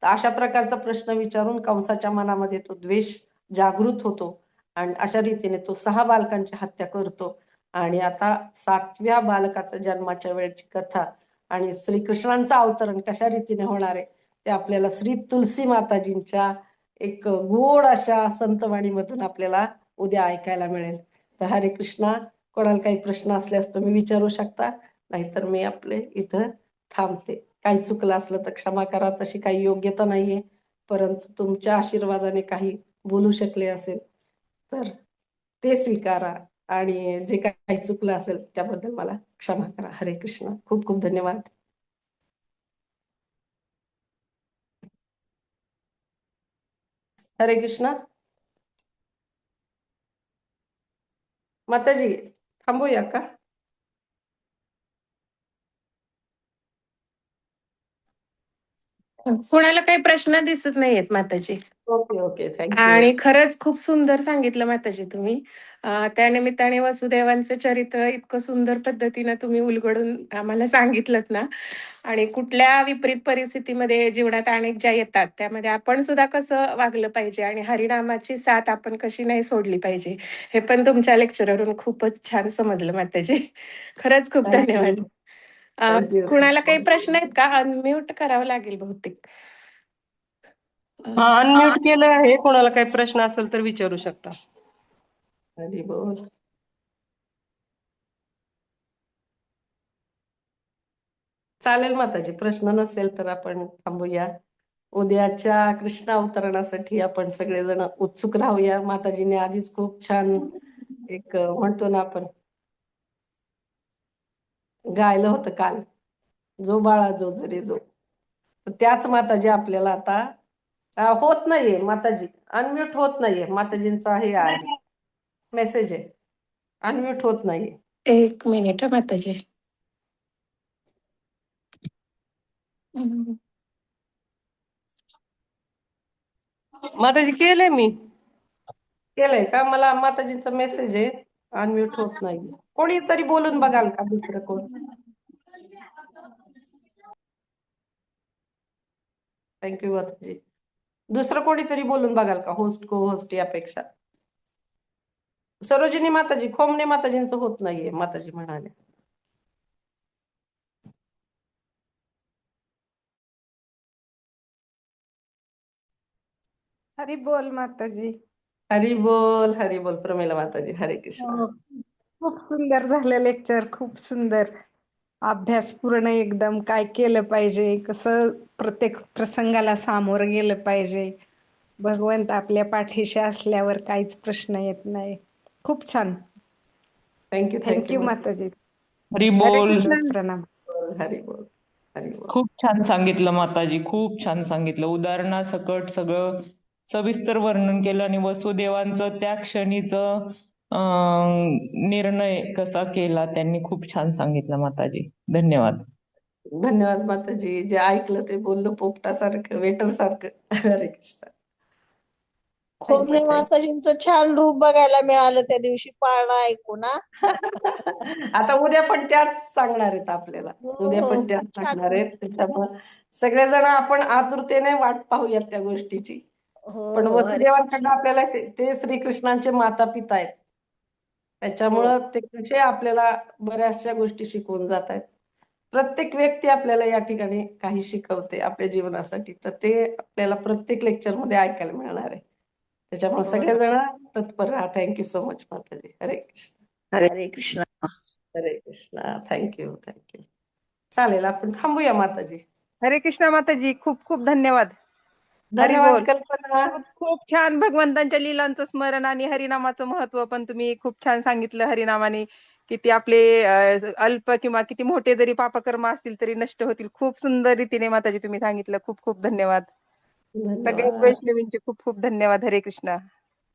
तर अशा प्रकारचा प्रश्न विचारून कंसाच्या मनामध्ये तो द्वेष जागृत होतो आणि अशा रीतीने तो 6 बालकांची हत्या करतो आणि आता 7व्या बालकाचा जन्माच्या वेळेची कथा आणि श्रीकृष्णांचं अवतरण कशा रीतीने होणार आहे ते आपल्याला श्री तुलसी माताजींच्या एक गोड अशा संतवाणीमधून आपल्याला उद्या ऐकायला मिळेल. तर हरे कृष्णा. कोणाला काही प्रश्न असल्यास तुम्ही विचारू शकता, नाहीतर मी आपले इथं थांबते. काही चुकलं असलं तर क्षमा करा, तशी काही योग्यता नाहीये, परंतु तुमच्या आशीर्वादाने काही बोलू शकले असेल तर ते स्वीकारा आणि जे काही चुकलं असेल त्याबद्दल मला क्षमा करा. हरे कृष्ण. खूप खूप धन्यवाद. हरे कृष्ण. माताजी थांबूया का? कुणाला काही प्रश्न दिसत नाहीयेत माताजी. Okay okay, thank you. आणि खरंच खूप सुंदर सांगितलं माताजी तुम्ही. त्यानिमित्ताने वसुदेवांचं चरित्र इतकं सुंदर पद्धतीनं तुम्ही उलगडून आम्हाला सांगितलंत ना. आणि कुठल्या विपरीत परिस्थितीमध्ये जीवनात अनेक ज्या येतात त्यामध्ये आपण सुद्धा कसं वागलं पाहिजे आणि हरिनामाची साथ आपण कशी नाही सोडली पाहिजे, हे पण तुमच्या लेक्चरवरून खूपच छान समजलं माताजी. खरंच खूप धन्यवाद. थँक्यू. कुणाला काही प्रश्न आहेत का? अनम्यूट करावं लागेल बहुतेक. हा, अनम्यूट केलं आहे. कोणाला काही प्रश्न असेल तर विचारू शकता. हरी बोल. चालेल माताजी, प्रश्न नसेल तर आपण थांबूया. उद्याच्या कृष्ण अवतरणासाठी आपण सगळेजण उत्सुक राहूया. माताजीने आधीच खूप छान एक म्हणतो ना आपण गायलं होतं काल, जो बाळा जो जरी जो. तर त्याच माताजी आपल्याला आता होत नाहीये. माताजी अनम्यूट होत नाहीये. माताजींचा हे आहे मेसेज आहे, अनम्यूट होत नाहीये. एक मिनिट माताजी. माताजी केलंय मी. केलंय का? मला माताजींचा मेसेज आहे, अनम्यूट होत नाहीये. कोणीतरी बोलून बघाल का? दुसरं कोण? थँक्यू माताजी. दुसरं कोणीतरी बोलून बघाल का? होस्ट को होस्ट यापेक्षा. सरोजिनी माताजी, खोमणे माताजींचं होत नाहीये, माताजी म्हणाले. हरी बोल माताजी. हरी बोल, हरी बोल. प्रमिला माताजी, हरे कृष्ण. हो, खूप सुंदर झालं लेक्चर. खूप सुंदर अभ्यास पूर्ण एकदम. काय केलं पाहिजे, कसं प्रत्येक प्रसंगाला सामोरं गेलं पाहिजे. भगवंत आपल्या पाठीशी असल्यावर काहीच प्रश्न येत नाही. खूप छान. थँक्यू थँक्यू माताजी. हरी हरे बोल. कृष्ण. प्रणाम. हरी बोल, हरी बोल. खूप छान सांगितलं माताजी, खूप छान सांगितलं. उदाहरणासकट सगळं सविस्तर वर्णन केलं आणि वसुदेवांचं त्या क्षणीचं निर्णय कसा केला त्यांनी खूप छान सांगितलं माताजी. धन्यवाद. धन्यवाद माताजी. जे ऐकलं ते बोललो पोपटासारखं, वेटर सारखं. हरे कृष्ण. खोमणे मासाजींचं छान रूप बघायला मिळालं त्या दिवशी पाळणा ऐकून. आता उद्या पण त्याच सांगणार आहेत आपल्याला. हो उद्या हो, पण त्याच खूप छान. सांगणार आहेत. त्याच्यामुळे सगळेजण आपण आतुरतेने वाट पाहूयात त्या गोष्टीची. हो पण हो, हरे वसुदेवांकडनं आपल्याला ते श्रीकृष्णांचे माता पिता आहेत. त्याच्यामुळं ते कसे आपल्याला बऱ्याचशा गोष्टी शिकवून जात आहेत. प्रत्येक व्यक्ती आपल्याला या ठिकाणी काही शिकवते आपल्या जीवनासाठी. तर ते आपल्याला प्रत्येक लेक्चरमध्ये ऐकायला मिळणार आहे. त्याच्यामुळे हो ना. सगळेजण तत्पर राहा. थँक्यू सो मच माताजी. हरे कृष्ण. हरे कृष्ण. हरे कृष्णा. Thank you thank you. चालेल, आपण थांबूया माताजी. हरे कृष्णा माताजी. खूप खूप धन्यवाद. हरी धन्यवाद बोल. कल्पना. खूप खूप छान भगवंतांच्या लीलांचं स्मरण आणि हरिनामाचं महत्व पण तुम्ही खूप छान सांगितलं. हरिनामाने किती आपले अल्प किंवा किती मोठे जरी पापकर्म असतील तरी नष्ट होतील. खूप सुंदर रीतीने माताजी तुम्ही सांगितलं. खूप खूप धन्यवाद. सगळ्याच धन्यवाद. वैष्णवींचे खूप खूप धन्यवाद. हरे कृष्णा.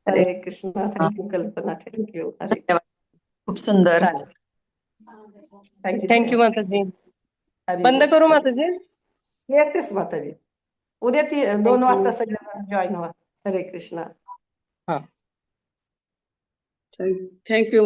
हरे कृष्णा. थँक्यू कल्पना. थँक्यू. हरे धन्यवाद. खूप सुंदर. चालेल. थँक्यू माताजी. हरी बंद बोल. करू माताजी. येस येस माताजी. उद्या 2 वाजता सगळ्यांना जॉईन व्हा. हरे कृष्णा. हा. थँक्यू.